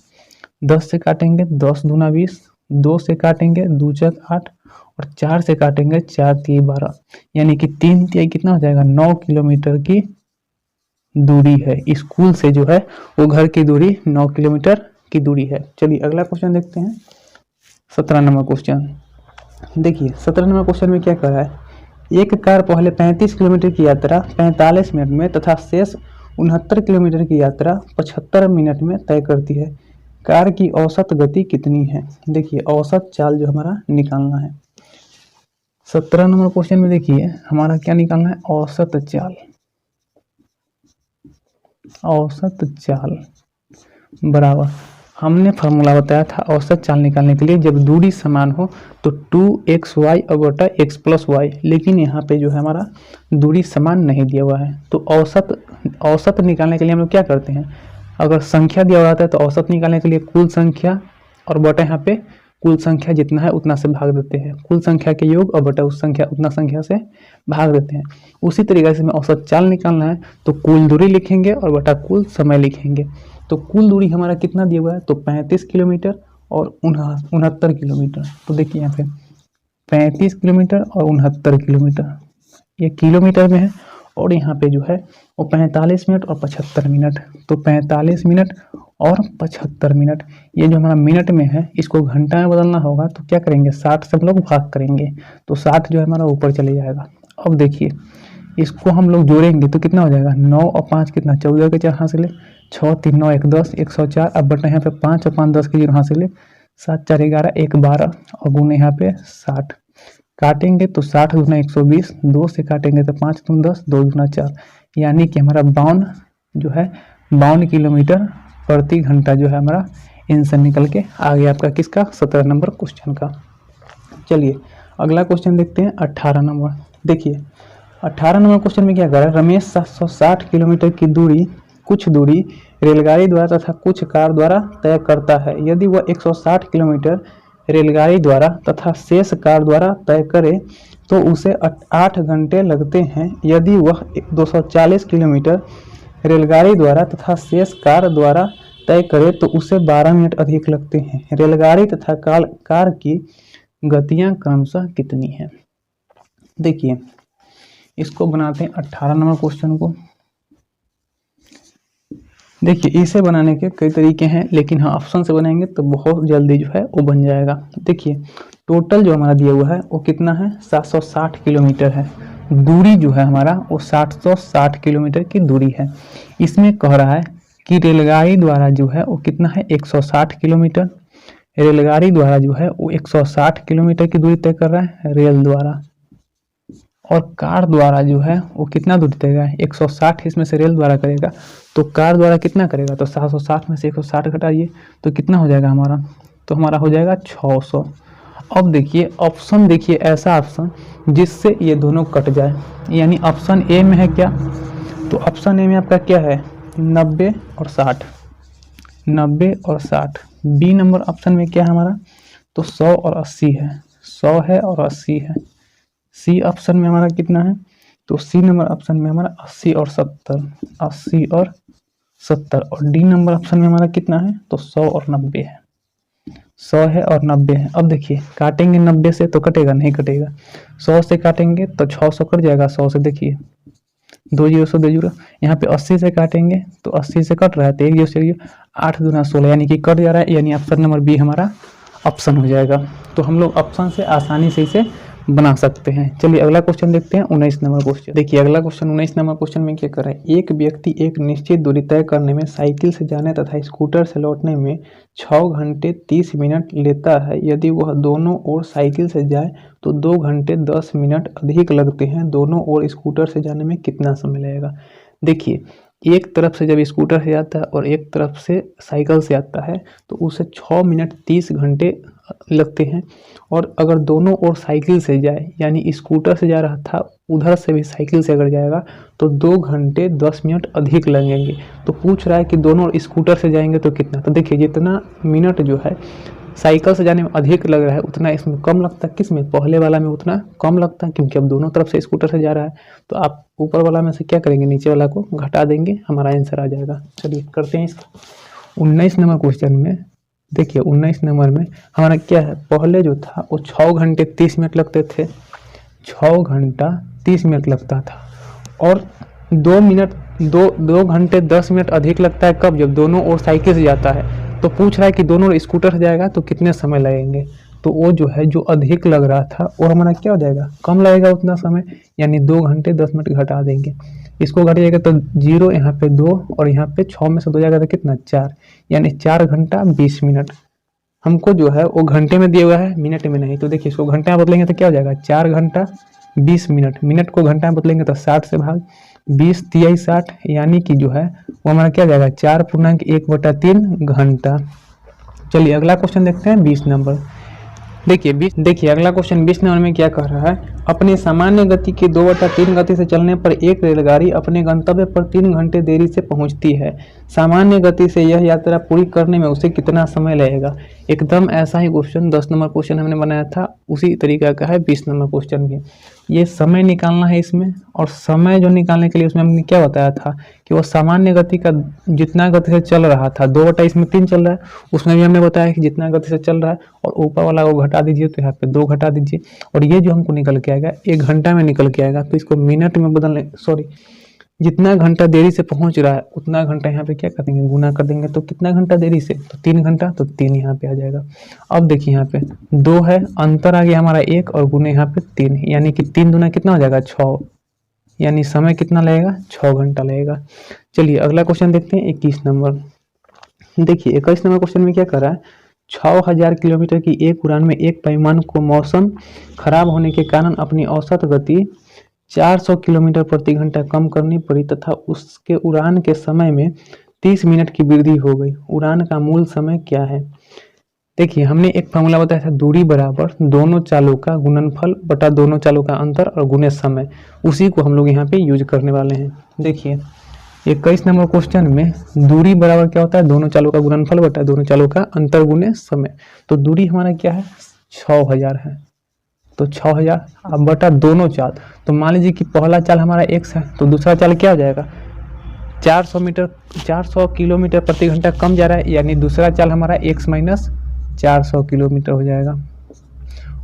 10 से काटेंगे 10 दूना 20, 2 से काटेंगे 2 छक 8 और 4 से काटेंगे 4 तिया 12, यानी कि 3 तिया कितना हो जाएगा 9 किलोमीटर की दूरी है। स्कूल से जो है वो घर की दूरी 9 किलोमीटर की दूरी है। चलिए अगला क्वेश्चन देखते हैं 17 नंबर क्वेश्चन। देखिए 17 नंबर क्वेश्चन में क्या कर रहा है, एक कार पहले 35 किलोमीटर की यात्रा 45 मिनट में तथा शेष 69 किलोमीटर की यात्रा 75 मिनट में तय करती है। कार की औसत गति कितनी है। देखिए औसत चाल जो हमारा निकालना है 17 नंबर क्वेश्चन में। देखिए हमारा क्या निकालना है औसत चाल, औसत चाल बराबर हमने फार्मूला बताया था औसत चाल निकालने के लिए, जब दूरी समान हो तो 2xy बटा x प्लस वाई, लेकिन यहाँ पे जो है हमारा दूरी समान नहीं दिया हुआ है। तो औसत निकालने के लिए हम लोग क्या करते हैं, अगर संख्या दिया हुआ है तो औसत निकालने के लिए कुल संख्या और बटा यहाँ पे कुल संख्या जितना है उतना से भाग देते हैं, कुल संख्या के योग और बटा उस संख्या उतना संख्या से भाग देते हैं। उसी तरीके से हमें औसत चाल निकालना है तो कुल दूरी लिखेंगे और बटा कुल समय लिखेंगे। तो कुल दूरी हमारा कितना दिया हुआ है, तो 35 किलोमीटर और 69 किलोमीटर। तो देखिए यहाँ पे 35 किलोमीटर और 69 किलोमीटर, ये किलोमीटर में है, और यहाँ पे जो है वो 45 मिनट और 75 मिनट। तो 45 मिनट और 75 मिनट, ये जो हमारा मिनट में है इसको घंटा में बदलना होगा, तो क्या करेंगे 60 से हम लोग भाग करेंगे, तो 60 जो है हमारा ऊपर चले जाएगा। अब देखिए इसको हम लोग जोड़ेंगे तो कितना हो जाएगा, 9 और 5 कितना 14 के 4 हासिल, 6 3 9 1 10 104। अब बटा यहाँ पे 5 और 5 10 के 0 हासिल, 7 4 11 1 12 और गुने यहाँ पे 60 काटेंगे तो 60 गुना 120, 2 से काटेंगे तो 5 दूनी 10, 2 दूना 4, यानी कि हमारा 52 जो है 52 किलोमीटर प्रति घंटा जो है हमारा आंसर निकल के आ गया आपका किसका, 17 नंबर क्वेश्चन का। चलिए अगला क्वेश्चन देखते हैं 18 नंबर। देखिए 18 नंबर क्वेश्चन में क्या कर रहा है, रमेश 760 किलोमीटर की दूरी कुछ दूरी रेलगाड़ी द्वारा तथा कुछ कार द्वारा तय करता है। यदि वह 160 किलोमीटर रेलगाड़ी द्वारा तथा शेष कार द्वारा तय करे तो उसे 8 घंटे लगते हैं। यदि वह 240 किलोमीटर रेलगाड़ी द्वारा तथा शेष कार द्वारा तय करे तो उसे 12 मिनट अधिक लगते हैं। रेलगाड़ी तथा कार की गतियां क्रमशः कितनी हैं। देखिए इसको बनाते हैं 18 नंबर क्वेश्चन को। देखिए इसे बनाने के कई तरीके हैं, लेकिन हाँ ऑप्शन से बनाएंगे तो बहुत जल्दी जो है वो बन जाएगा। देखिए टोटल जो हमारा दिया हुआ है वो कितना है, 760 किलोमीटर है। दूरी जो है हमारा वो 760 किलोमीटर की दूरी है। इसमें कह रहा है कि रेलगाड़ी द्वारा जो है वो कितना है, 160 किलोमीटर। रेलगाड़ी द्वारा जो है वो 160 किलोमीटर की दूरी तय कर रहा है रेल द्वारा, और कार द्वारा जो है वो कितना दूरी तय करेगा, 160 इसमें से रेल द्वारा करेगा तो कार द्वारा कितना करेगा, तो 760 में से 160 घटाइए तो कितना हो जाएगा हमारा, तो हमारा हो जाएगा 600। अब देखिए ऑप्शन, देखिए ऐसा ऑप्शन जिससे ये दोनों कट जाए, यानी ऑप्शन ए में है क्या, तो ऑप्शन ए में आपका क्या है 90 और 60, 90 और 60। बी नंबर ऑप्शन में क्या है हमारा, तो 100 और 80 है, 100 है और 80 है। सी ऑप्शन में हमारा कितना है, तो सी नंबर ऑप्शन में हमारा 80 और 70, 80 और 70। और डी नंबर ऑप्शन में हमारा कितना है, तो 100 और 90 है, 100 है और 90 है। अब देखिए काटेंगे 90 से तो कटेगा नहीं, कटेगा 100 से काटेंगे तो 600 कट जाएगा 100 से, देखिए 2 जीरो से 2 जीरो। यहाँ पे 80 से काटेंगे तो 80 से कट रहा है तो 1 जीरो से 8 दूना 16, यानी कि कट जा रहा है, यानी ऑप्शन नंबर बी हमारा ऑप्शन हो जाएगा। तो हम लोग ऑप्शन से आसानी से इसे बना सकते हैं। चलिए अगला क्वेश्चन देखते हैं 19 नंबर क्वेश्चन। देखिए अगला क्वेश्चन 19 नंबर क्वेश्चन में क्या कर रहा है, एक व्यक्ति एक निश्चित दूरी तय करने में साइकिल से जाने तथा स्कूटर से लौटने में 6 घंटे 30 मिनट लेता है। यदि वह दोनों ओर साइकिल से जाए तो 2 घंटे 10 मिनट अधिक लगते हैं। दोनों ओर स्कूटर से जाने में कितना समय लगेगा। देखिए एक तरफ से जब स्कूटर से जाता है और एक तरफ से साइकिल से आता है तो उसे 6 मिनट 30 घंटे लगते हैं, और अगर दोनों ओर साइकिल से जाए, यानी स्कूटर से जा रहा था उधर से भी साइकिल से अगर जाएगा तो 2 घंटे 10 मिनट अधिक लगेंगे। तो पूछ रहा है कि दोनों स्कूटर से जाएंगे तो कितना, तो देखिए जितना मिनट जो है साइकिल से जाने में अधिक लग रहा है उतना इसमें कम लगता है, किस में, पहले वाला में उतना कम लगता है, क्योंकि अब दोनों तरफ से स्कूटर से जा रहा है। तो आप ऊपर वाला में से क्या करेंगे, नीचे वाला को घटा देंगे, हमारा आंसर आ जाएगा। चलिए करते हैं इसका 19 नंबर क्वेश्चन में। देखिए 19 नंबर में हमारा क्या है, पहले जो था वो 6 घंटे 30 मिनट लगते थे, 6 घंटा 30 मिनट लगता था, और 2 घंटे 10 मिनट अधिक लगता है कब, जब दोनों ओर साइकिल से जाता है। तो पूछ रहा है कि दोनों ओर स्कूटर से जाएगा तो कितने समय लगेंगे, तो वो जो है जो अधिक लग रहा था वो हमारा क्या हो जाएगा, कम लगेगा उतना समय, यानी 2 घंटे 10 मिनट घटा देंगे। इसको घटाइएगा तो 0 यहाँ पे 2 और यहाँ पे 6 में से 2 जाएगा तो कितना 4, यानी 4 घंटा 20 मिनट। हमको जो है वो घंटे में दिया हुआ है, मिनट में नहीं। तो देखिए इसको घंटे में बदलेंगे तो क्या हो जाएगा, 4 घंटा 20 मिनट। मिनट को घंटा में बदलेंगे तो 60 से भाग 20 तिहाई 60, यानी कि जो है वो हमारा क्या जाएगा 4 पूर्णांक 1/3 घंटा। चलिए अगला क्वेश्चन देखते हैं 20 नंबर। देखिए अगला क्वेश्चन 20 नंबर में क्या कह रहा है, अपनी सामान्य गति के 2/3 गति से चलने पर एक रेलगाड़ी अपने गंतव्य पर 3 घंटे देरी से पहुंचती है। सामान्य गति से यह यात्रा पूरी करने में उसे कितना समय लगेगा। एकदम ऐसा ही क्वेश्चन 10 नंबर क्वेश्चन हमने बनाया था, उसी तरीका का है 20 नंबर क्वेश्चन भी। ये समय निकालना है इसमें, और समय जो निकालने के लिए उसमें हमने क्या बताया था कि वो सामान्य गति का जितना गति से चल रहा था, 2/3 इसमें 3 चल रहा है, उसमें भी हमने बताया कि जितना गति से चल रहा है और ऊपर वाला को घटा दीजिए तो यहाँ पे 2 घटा दीजिए, और ये जो हमको निकल के आएगा 1 घंटा में निकल के आएगा, तो इसको मिनट में बदलने, सॉरी, जितना घंटा देरी से पहुंच रहा है उतना घंटा यहाँ पे क्या कर देंगे, गुना कर देंगे। तो कितना घंटा देरी से, तो 3 घंटा, तो 3 यहाँ पे आ जाएगा। अब देखिए यहाँ पे 2 है, अंतर आ गया हमारा 1 और गुने यहाँ पे 3, यानी कि 3 दूना कितना हो जाएगा 6, यानी समय कितना लगेगा 6 घंटा लगेगा। चलिए अगला क्वेश्चन देखते हैं 21 नंबर। देखिए 21 नंबर क्वेश्चन में क्या कर रहा है, 6000 किलोमीटर की एक उड़ान में एक पैमान को मौसम खराब होने के कारण अपनी औसत गति 400 किलोमीटर प्रति घंटा कम करनी पड़ी तथा उसके उड़ान के समय में 30 मिनट की वृद्धि हो गई। उड़ान का मूल समय क्या है। देखिए हमने एक फॉर्मूला बताया था, दूरी बराबर दोनों चालों का गुणनफल बटा दोनों चालों का अंतर और गुणे समय, उसी को हम लोग यहाँ पे यूज करने वाले हैं। देखिए 21 नंबर क्वेश्चन में दूरी बराबर क्या होता है, दोनों चालों का गुणनफल बटा दोनों चालों का अंतर गुणे समय। तो दूरी हमारा क्या है 6000 है, तो 6000 अब बटा दोनों चाल, तो मान लीजिए कि पहला चाल हमारा x है, तो दूसरा चाल क्या हो जाएगा 400 किलोमीटर प्रति घंटा कम जा रहा है, यानी दूसरा चाल हमारा x माइनस 400 किलोमीटर हो जाएगा।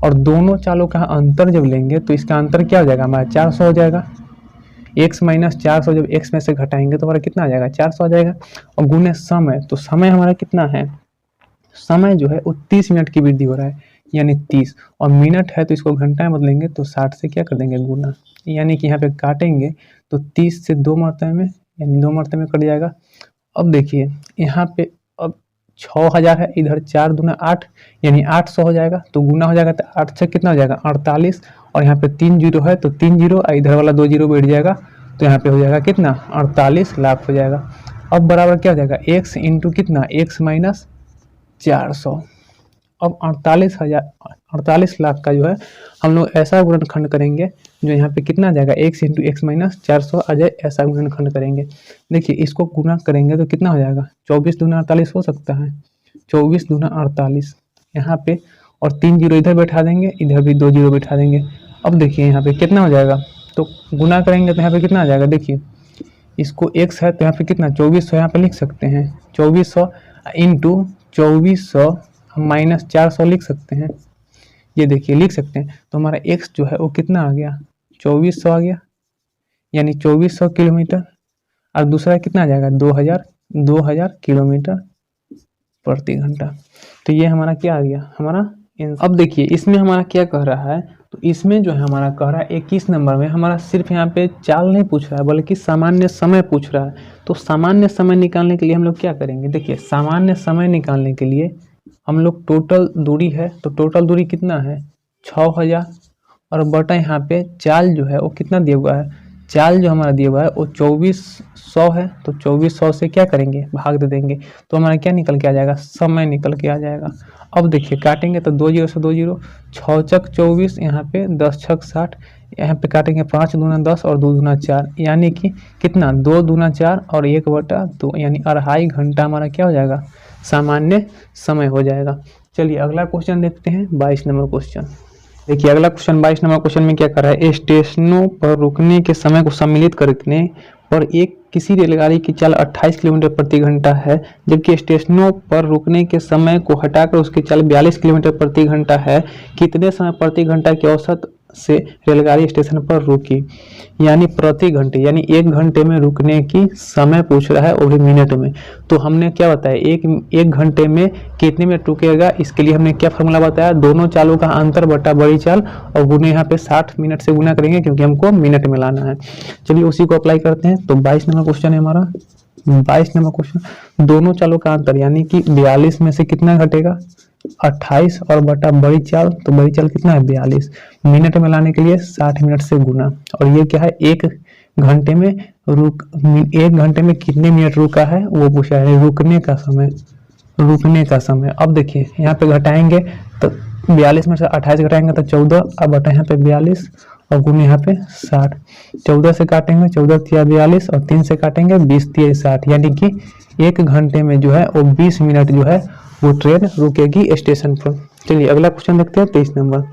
और दोनों चालों का अंतर जब लेंगे तो इसका अंतर क्या हो जाएगा हमारा 400 हो जाएगा। x माइनस 400 जब x में से घटाएंगे तो हमारा कितना आ जाएगा 400 आ जाएगा। और गुने समय, तो समय हमारा कितना है, समय जो है वो 30 मिनट की वृद्धि हो रहा है, यानी 30, और मिनट है तो इसको घंटा में बदलेंगे तो 60 से क्या कर देंगे गुना, यानी कि यहाँ पे काटेंगे तो 30 से 2 मरतबे में, यानी 2 मरतबे में कट जाएगा। अब देखिए यहाँ पे अब 6000 है, इधर 4 दूना 8, यानी 800 हो जाएगा, तो गुना हो जाएगा तो 8 से कितना हो जाएगा 48, और यहाँ पे 3 जीरो है तो 3 जीरो, इधर वाला 2 जीरो बैठ जाएगा, तो यहाँ पे हो जाएगा कितना 48 लाख हो जाएगा। अब बराबर क्या हो जाएगा x इंटू कितना x माइनस 400। अब 48 लाख का जो है हम लोग ऐसा गुणनखंड करेंगे जो यहाँ पे कितना आ जाएगा x इंटू एक्स माइनस 400 आ जाए, ऐसा गुणनखंड करेंगे। देखिए इसको गुना करेंगे तो कितना हो जाएगा 24 दूना 48 हो सकता है, 24 दूना 48 यहाँ पे, और 3 जीरो इधर बैठा देंगे, इधर भी 2 जीरो बैठा देंगे। अब देखिए यहाँ पे कितना हो जाएगा, तो गुना करेंगे तो यहाँ पे कितना आ जाएगा, देखिए इसको x है तो यहाँ पे कितना 2400 यहाँ पे लिख सकते हैं, 2400 इंटू 2400 हम माइनस 400 लिख सकते हैं, ये देखिए लिख सकते हैं। तो हमारा x जो है वो कितना आ गया 2400 आ गया, यानी 2400 किलोमीटर, और दूसरा कितना आ जाएगा 2000 किलोमीटर प्रति घंटा। तो ये हमारा क्या आ गया हमारा। अब देखिए इसमें हमारा क्या कह रहा है, तो इसमें जो है हमारा कह रहा है 21 नंबर में हमारा सिर्फ यहाँ पे चाल नहीं पूछ रहा है बल्कि सामान्य समय पूछ रहा है। तो सामान्य समय निकालने के लिए हम लोग क्या करेंगे, देखिए सामान्य समय निकालने के लिए हम लोग टोटल दूरी है, तो टोटल दूरी कितना है 6000, और बटा यहाँ पे चाल जो है वो कितना दिया हुआ है, चाल जो हमारा दिया हुआ है वो 2400 है, तो 2400 से क्या करेंगे भाग दे देंगे, तो हमारा क्या निकल के आ जाएगा समय निकल के आ जाएगा। अब देखिए काटेंगे तो 2 जीरो से 2 जीरो, 6 छक 24, यहाँ पे 10 छक 60, यहाँ पे काटेंगे 5 दूना 10 और 2 दूना 4, यानी कि कितना 2 दूना 4 और 1/2, यानी 2.5 घंटा हमारा क्या हो जाएगा सामान्य समय हो जाएगा। चलिए अगला क्वेश्चन देखते हैं 22 नंबर क्वेश्चन। देखिए अगला क्वेश्चन 22 नंबर क्वेश्चन में क्या कर रहा है, स्टेशनों पर रुकने के समय को सम्मिलित करने पर एक किसी रेलगाड़ी की चाल 28 किलोमीटर प्रति घंटा है, जबकि स्टेशनों पर रुकने के समय को हटाकर उसकी चाल 42 किलोमीटर प्रति घंटा है। कितने समय प्रति घंटा की औसत से रेलगाड़ी स्टेशन पर रुकी, यानी प्रति घंटे, यानी 1 घंटे में रुकने की समय पूछ रहा है वो भी मिनट में। तो हमने क्या बताया एक घंटे में कितने मिनट रुकेगा, इसके लिए हमने क्या फॉर्मूला बताया, दोनों चालों का अंतर बटा बड़ी चाल और गुने यहाँ पे 60 मिनट से गुना करेंगे क्योंकि हमको मिनट में लाना है। चलिए उसी को अप्लाई करते हैं। तो 22 नंबर क्वेश्चन है हमारा। 22 नंबर क्वेश्चन, दोनों चालों का अंतर यानी कि 42 में से कितना घटेगा 28 और बटा बड़ी चाल, तो बड़ी चाल कितना है 42, मिनट में लाने के लिए 60 मिनट से गुना, और ये क्या है 1 घंटे में 1 घंटे में कितने मिनट रुका है वो पूछा है, रुकने का समय। रुकने का समय। अब देखिए यहाँ पे घटाएंगे तो 42 में से 28 घटाएंगे तो 14, अब बटा यहाँ पे 42 और गुने यहाँ पे 60। 14 से काटेंगे 14 तिया 42 और 3 से काटेंगे 20 तिया 60, यानी कि 1 घंटे में जो है वो 20 मिनट जो है वो ट्रेन रुकेगी स्टेशन पर। चलिए अगला क्वेश्चन देखते हैं 23 नंबर।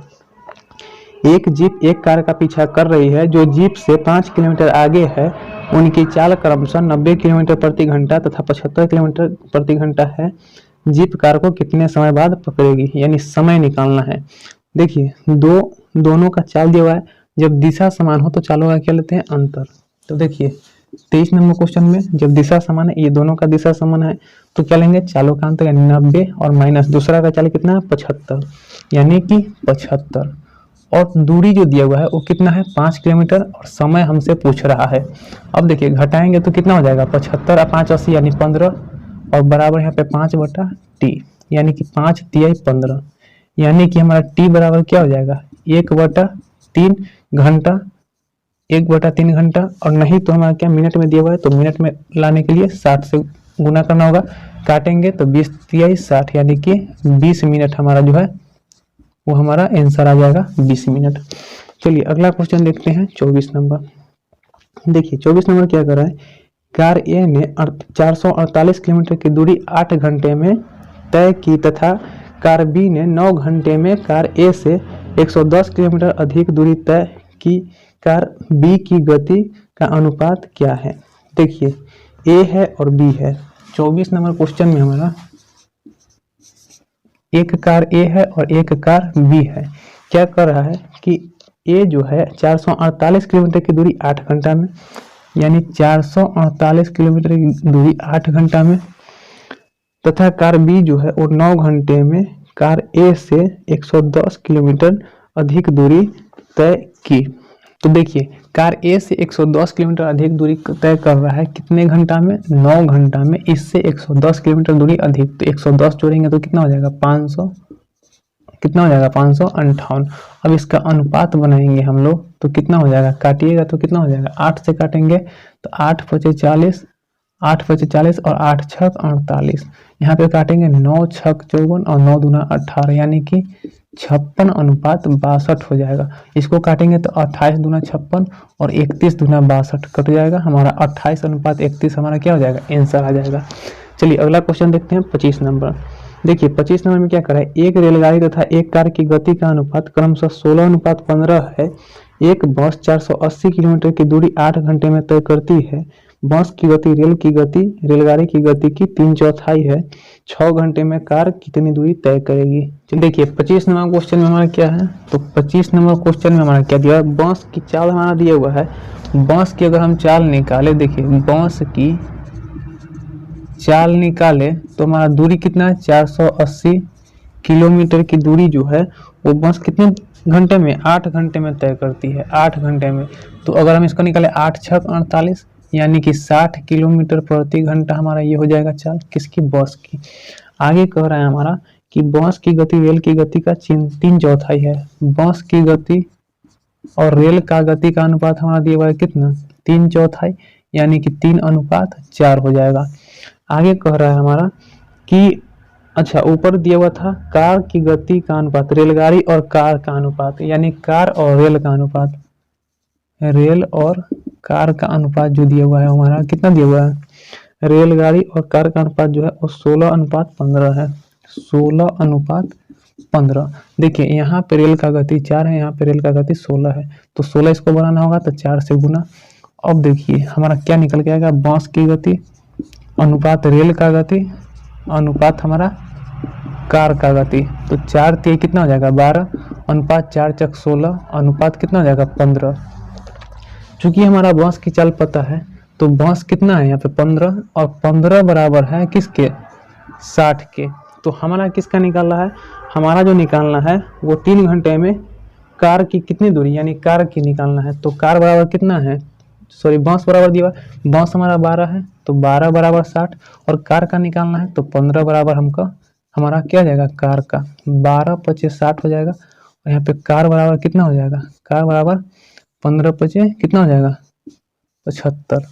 एक जीप एक कार का पीछा कर रही है जो जीप से 5 किलोमीटर आगे है। उनकी चाल क्रमशः 90 किलोमीटर प्रति घंटा तथा 75 किलोमीटर प्रति घंटा है। जीप कार को कितने समय बाद पकड़ेगी, यानी समय निकालना है। देखिए दोनों का चाल दिया हुआ है, जब दिशा समान हो तो चालों का क्या लेते हैं, अंतर। तो देखिए 23 नंबर क्वेश्चन में जब दिशा समान है, ये दोनों का दिशा समान है तो क्या लेंगे, चालों का अंतर, यानी 90 और माइनस दूसरा का चाल कितना है 75, यानी कि 75। और दूरी जो दिया हुआ है वो कितना है 5 किलोमीटर और समय हमसे पूछ रहा है। अब देखिए घटाएंगे तो कितना हो जाएगा 75 और 5 80 यानी 15 और बराबर यहाँ पे 5 बटा टी, यानी कि 5 तिहाई 15, यानी कि हमारा टी बराबर क्या हो जाएगा 1/3 घंटा, 1/3 घंटा। और नहीं तो हमारा क्या मिनट में दिया हुआ है तो मिनट में लाने के लिए 60 से गुना करना होगा। काटेंगे तो 20 तिहाई 60, यानी कि 20 मिनट हमारा जो है वो हमारा आंसर आ जाएगा 20 मिनट। चलिए अगला क्वेश्चन देखते हैं 24 नंबर। देखिए 24 नंबर क्या कर रहा है, कार ए ने 448 किलोमीटर की दूरी 8 घंटे में तय की तथा कार बी ने 9 घंटे में कार ए से 110 किलोमीटर अधिक दूरी तय की। कार बी की गति का अनुपात क्या है। देखिए ए है और बी है। 24 नंबर क्वेश्चन में हमारा एक कार ए है और एक कार बी है। क्या कर रहा है कि ए जो है 448 किलोमीटर की दूरी 8 घंटा में, यानी 448 किलोमीटर की दूरी 8 घंटा में, तथा कार बी जो है वो 9 घंटे में कार ए से 110 किलोमीटर अधिक दूरी तय की। तो देखिए कार ए से 110 किलोमीटर अधिक दूरी तय कर रहा है कितने घंटा में, 9 घंटा में। इससे 110 किलोमीटर दूरी अधिक, तो 110 जोड़ेंगे तो कितना हो जाएगा 500, कितना हो जाएगा 558। अब इसका अनुपात बनाएंगे हम लोग तो कितना हो जाएगा, काटिएगा तो कितना हो जाएगा 8 से काटेंगे तो 8 पचे 40, 8 पचे 40 और 8 छक 48। यहाँ पे काटेंगे 9 छक 54 और 9 दूना 18, यानी कि 56:62 हो जाएगा। इसको काटेंगे तो 28 दूना 56 और 31 दूना 62 कट जाएगा। हमारा 28:31 हमारा क्या हो जाएगा, आंसर आ जाएगा। चलिए अगला क्वेश्चन देखते हैं 25 नंबर। देखिए 25 नंबर में क्या करा है, एक रेलगाड़ी तथा एक कार की गति का अनुपात क्रमशः 16:15 है। एक बस 480 किलोमीटर की दूरी 8 घंटे में तय करती है। बस की गति रेलगाड़ी की गति की 3/4 है। 6 घंटे में कार कितनी दूरी तय करेगी। चलिए देखिए 25 नंबर क्वेश्चन में हमारा क्या है, तो 25 नंबर क्वेश्चन में हमारा क्या दिया है, बांस की चाल हमारा दिया हुआ है। बांस की अगर हम चाल निकाले, देखिए बांस की चाल निकाले तो हमारा दूरी कितना है 480 किलोमीटर की दूरी जो है वो बस कितने घंटे में, 8 घंटे में तय करती है, 8 घंटे में। तो अगर हम इसको निकाले 8 छक 48, यानी कि 60 किलोमीटर प्रति घंटा हमारा ये हो जाएगा चाल किसकी, बस की। आगे कह रहा है हमारा कि बस की गति रेल की गति का 3/4 है। बस की गति और रेल का गति का अनुपात हमारा दिया हुआ है कितना 3/4, यानी कि 3:4 हो जाएगा। आगे कह रहा है हमारा कि अच्छा ऊपर दिया हुआ था कार की गति का अनुपात, रेलगाड़ी और कार का अनुपात, यानी कार और रेल का अनुपात, रेल और कार का अनुपात जो दिया हुआ है हमारा कितना दिया हुआ है, रेलगाड़ी और कार का अनुपात जो है वो 16:15 है, 16:15। देखिए यहाँ पे रेल का गति 4 है, यहाँ पे रेल का गति 16 है, तो 16 इसको बनाना होगा तो 4 से गुना। अब देखिए हमारा क्या निकल के आएगा, बांस की गति अनुपात रेल का गति अनुपात हमारा कार का गति, तो 4 3 कितना हो जाएगा 12 अनुपात 4 चक 16 अनुपात कितना हो जाएगा 15। चूंकि हमारा बांस की चाल पता है तो बांस कितना है यहाँ पे 15 और 15 बराबर है किसके 60 के। तो हमारा किसका निकालना है, हमारा जो निकालना है वो 3 घंटे में कार की कितनी दूरी, यानी कार की निकालना है। तो कार बराबर कितना है, सॉरी बांस बराबर दिया, बांस हमारा 12 है तो 12 बराबर 60 और कार का निकालना है तो 15 बराबर हमका हमारा क्या हो जाएगा कार का 12 पचे 60 हो जाएगा। और यहाँ पे कार बराबर कितना हो जाएगा, कार बराबर 15 पचे कितना हो जाएगा 75,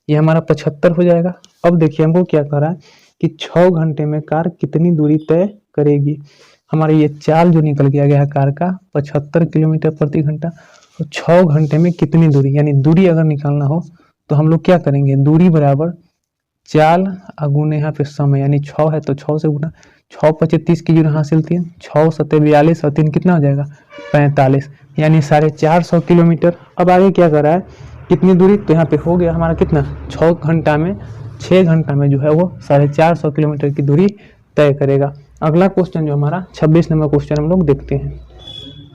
ये हमारा 75 हो जाएगा। अब देखिए हमको क्या कर रहा है कि 6 घंटे में कार कितनी दूरी तय करेगी। हमारा ये चाल जो निकल के आ गया है कार का 75 किलोमीटर प्रति घंटा। तो 6 घंटे में कितनी दूरी, यानी दूरी अगर निकालना हो तो हम लोग क्या करेंगे, दूरी बराबर चाल अगुने यहाँ पे समय, यानी 6 है तो 6 से गुना, 6 पचे 30 की जून हासिल थी, 6 सत्ते 42 और 3 कितना हो जाएगा 45, यानी 450 किलोमीटर। अब आगे क्या कर रहा है, कितनी दूरी, तो यहाँ पे हो गया हमारा कितना 6 घंटा में जो है वो 450 किलोमीटर की दूरी तय करेगा। अगला क्वेश्चन जो हमारा 26 नंबर क्वेश्चन हम लोग देखते हैं।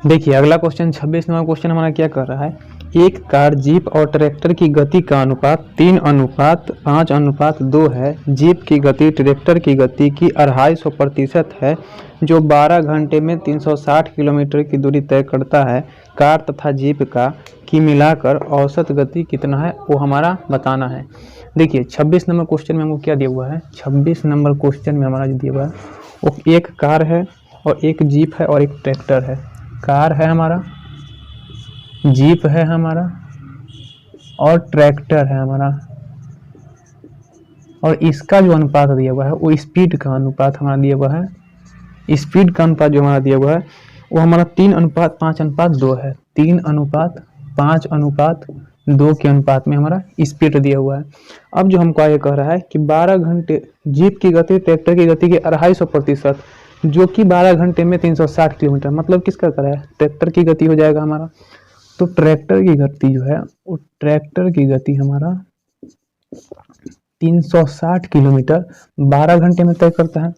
देखिए अगला क्वेश्चन 26 नंबर क्वेश्चन हमारा क्या कर रहा है, एक कार, जीप और ट्रैक्टर की गति का अनुपात 3:5:2 है। जीप की गति ट्रैक्टर की गति की 250% है, जो 12 घंटे में 360 किलोमीटर की दूरी तय करता है। कार तथा जीप की मिलाकर औसत गति कितना है वो हमारा बताना है। देखिए 26 नंबर क्वेश्चन में हमको क्या दिया हुआ है, 26 नंबर क्वेश्चन में हमारा जो दिया हुआ है वो एक कार है और एक जीप है और एक ट्रैक्टर है। कार है हमारा, जीप है हमारा और ट्रैक्टर है हमारा, और इसका जो अनुपात दिया हुआ है वो स्पीड का अनुपात हमारा दिया हुआ है। स्पीड का अनुपात जो हमारा दिया हुआ है वो हमारा 3:5:2 है। 3:5:2 के अनुपात में हमारा स्पीड दिया हुआ है। अब जो हमको आगे कह रहा है कि 12 घंटे जीप की गति ट्रैक्टर की गति के 250%, जो कि 12 घंटे में 360 किलोमीटर, मतलब किसका करा है, ट्रैक्टर की गति हो जाएगा हमारा। तो ट्रैक्टर की गति जो है वो ट्रैक्टर की गति हमारा 360 किलोमीटर 12 घंटे में तय करता है।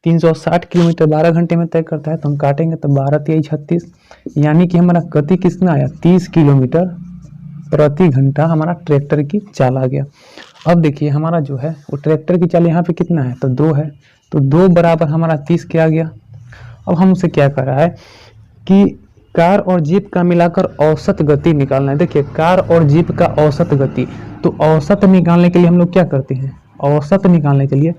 360 किलोमीटर 12 घंटे में तय करता है, तो हम काटेंगे तो 12×3=36, यानी कि हमारा गति कितना आया 30 किलोमीटर प्रति घंटा हमारा ट्रैक्टर की चाल आ गया। अब देखिए हमारा जो है वो ट्रैक्टर की चाल यहाँ पे कितना है, तो 2 है, तो 2 बराबर हमारा 30 के आ गया। अब हमसे क्या कर रहा है कि कार और जीप का मिलाकर औसत गति निकालना है। देखिए कार और जीप का औसत गति, तो औसत निकालने के लिए हम लोग क्या करते हैं, औसत निकालने के लिए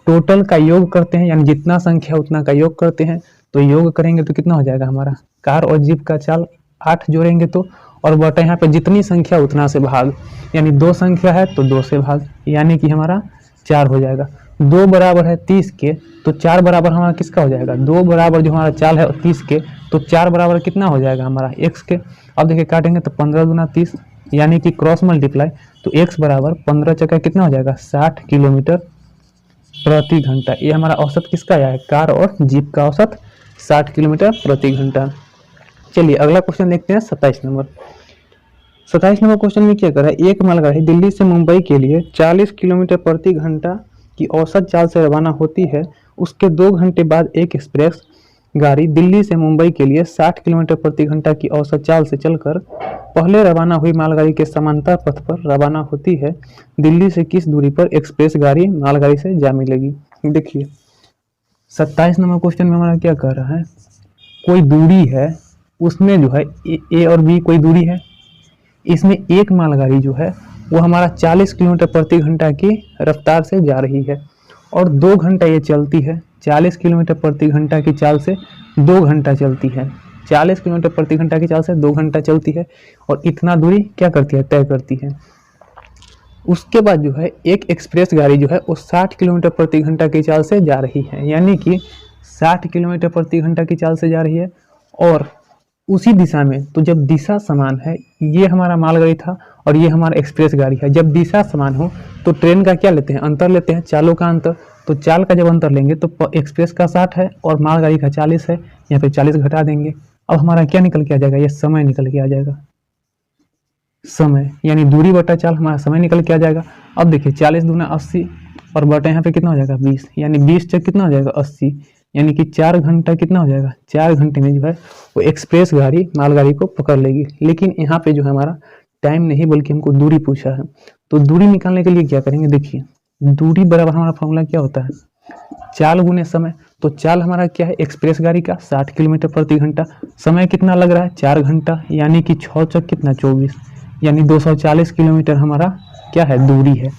टोटल का योग करते हैं, यानी जितना संख्या उतना का योग करते हैं। तो योग करेंगे तो कितना हो जाएगा हमारा, कार और जीप का चाल 8 जोड़ेंगे तो, और बटा यहाँ पे जितनी संख्या उतना से भाग, यानी 2 संख्या है तो 2 से भाग, यानी कि हमारा 4 हो जाएगा। 2 बराबर है 30 के, तो 4 बराबर हमारा किसका हो जाएगा, 2 बराबर जो हमारा चाल है 30 के, तो 4 बराबर कितना हो जाएगा हमारा x के। अब देखिए काटेंगे तो 15×30, यानी कि क्रॉस मल्टीप्लाई, तो x बराबर 15 चक्का कितना हो जाएगा 60 किलोमीटर प्रति घंटा। ये हमारा औसत किसका आया है, कार और जीप का औसत 60 किलोमीटर प्रति घंटा। चलिए अगला क्वेश्चन देखते हैं 27 नंबर। 27 नंबर क्वेश्चन में क्या कर रहा है, एक मालगाड़ी दिल्ली से मुंबई के लिए 40 किलोमीटर प्रति घंटा की औसत चाल से रवाना होती है। उसके 2 घंटे बाद एक एक्सप्रेस गाड़ी दिल्ली से मुंबई के लिए 60 किलोमीटर प्रति घंटा की औसत चाल से चलकर पहले रवाना हुई मालगाड़ी के समांतर पथ पर रवाना होती है। दिल्ली से किस दूरी पर एक्सप्रेस गाड़ी मालगाड़ी से जा मिलेगी। देखिए 27 नंबर क्वेश्चन में हमारा क्या कह रहा है, कोई दूरी है, उसमें जो है ए और बी कोई दूरी है, इसमें एक मालगाड़ी जो है वो हमारा 40 किलोमीटर प्रति घंटा की रफ्तार से जा रही है और 2 घंटा ये चलती है। 40 किलोमीटर प्रति घंटा की चाल से 2 घंटा चलती है, 40 किलोमीटर प्रति घंटा की चाल से 2 घंटा चलती है और इतना दूरी क्या करती है, तय करती है। उसके बाद जो है एक एक्सप्रेस गाड़ी जो है वो 60 किलोमीटर प्रति घंटा की चाल से जा रही है, यानी कि 60 किलोमीटर प्रति घंटा की चाल से जा रही है और उसी दिशा में। तो जब दिशा समान है, ये हमारा मालगाड़ी था और ये हमारा एक्सप्रेस गाड़ी है, जब दिशा समान हो तो ट्रेन का क्या लेते हैं, अंतर लेते हैं, चालों का अंतर। तो चाल का जब अंतर लेंगे तो एक्सप्रेस का 60 है और मालगाड़ी का 40 है, यहाँ पे 40 घटा देंगे। अब हमारा क्या निकल के आ जाएगा, ये समय निकल के आ जाएगा, समय यानी दूरी बटा चाल हमारा समय निकल के आ जाएगा। अब देखिए 40 दूना 80 और बटा यहाँ पे कितना हो जाएगा 20, यानी 20 चक कितना हो जाएगा 80, यानी कि 4 घंटा कितना हो जाएगा, 4 घंटे में जो है वो एक्सप्रेस गाड़ी मालगाड़ी को पकड़ लेगी। लेकिन यहाँ पे जो है हमारा टाइम नहीं बल्कि हमको दूरी पूछा है, तो दूरी निकालने के लिए क्या करेंगे, देखिए दूरी बराबर हमारा फॉर्मूला क्या होता है, चाल गुने समय। तो चाल हमारा क्या है, एक्सप्रेस गाड़ी का 60 किलोमीटर प्रति घंटा, समय कितना लग रहा है 4 घंटा, यानी कि 6 चक कितना 24, यानी 240 किलोमीटर हमारा क्या है, दूरी है।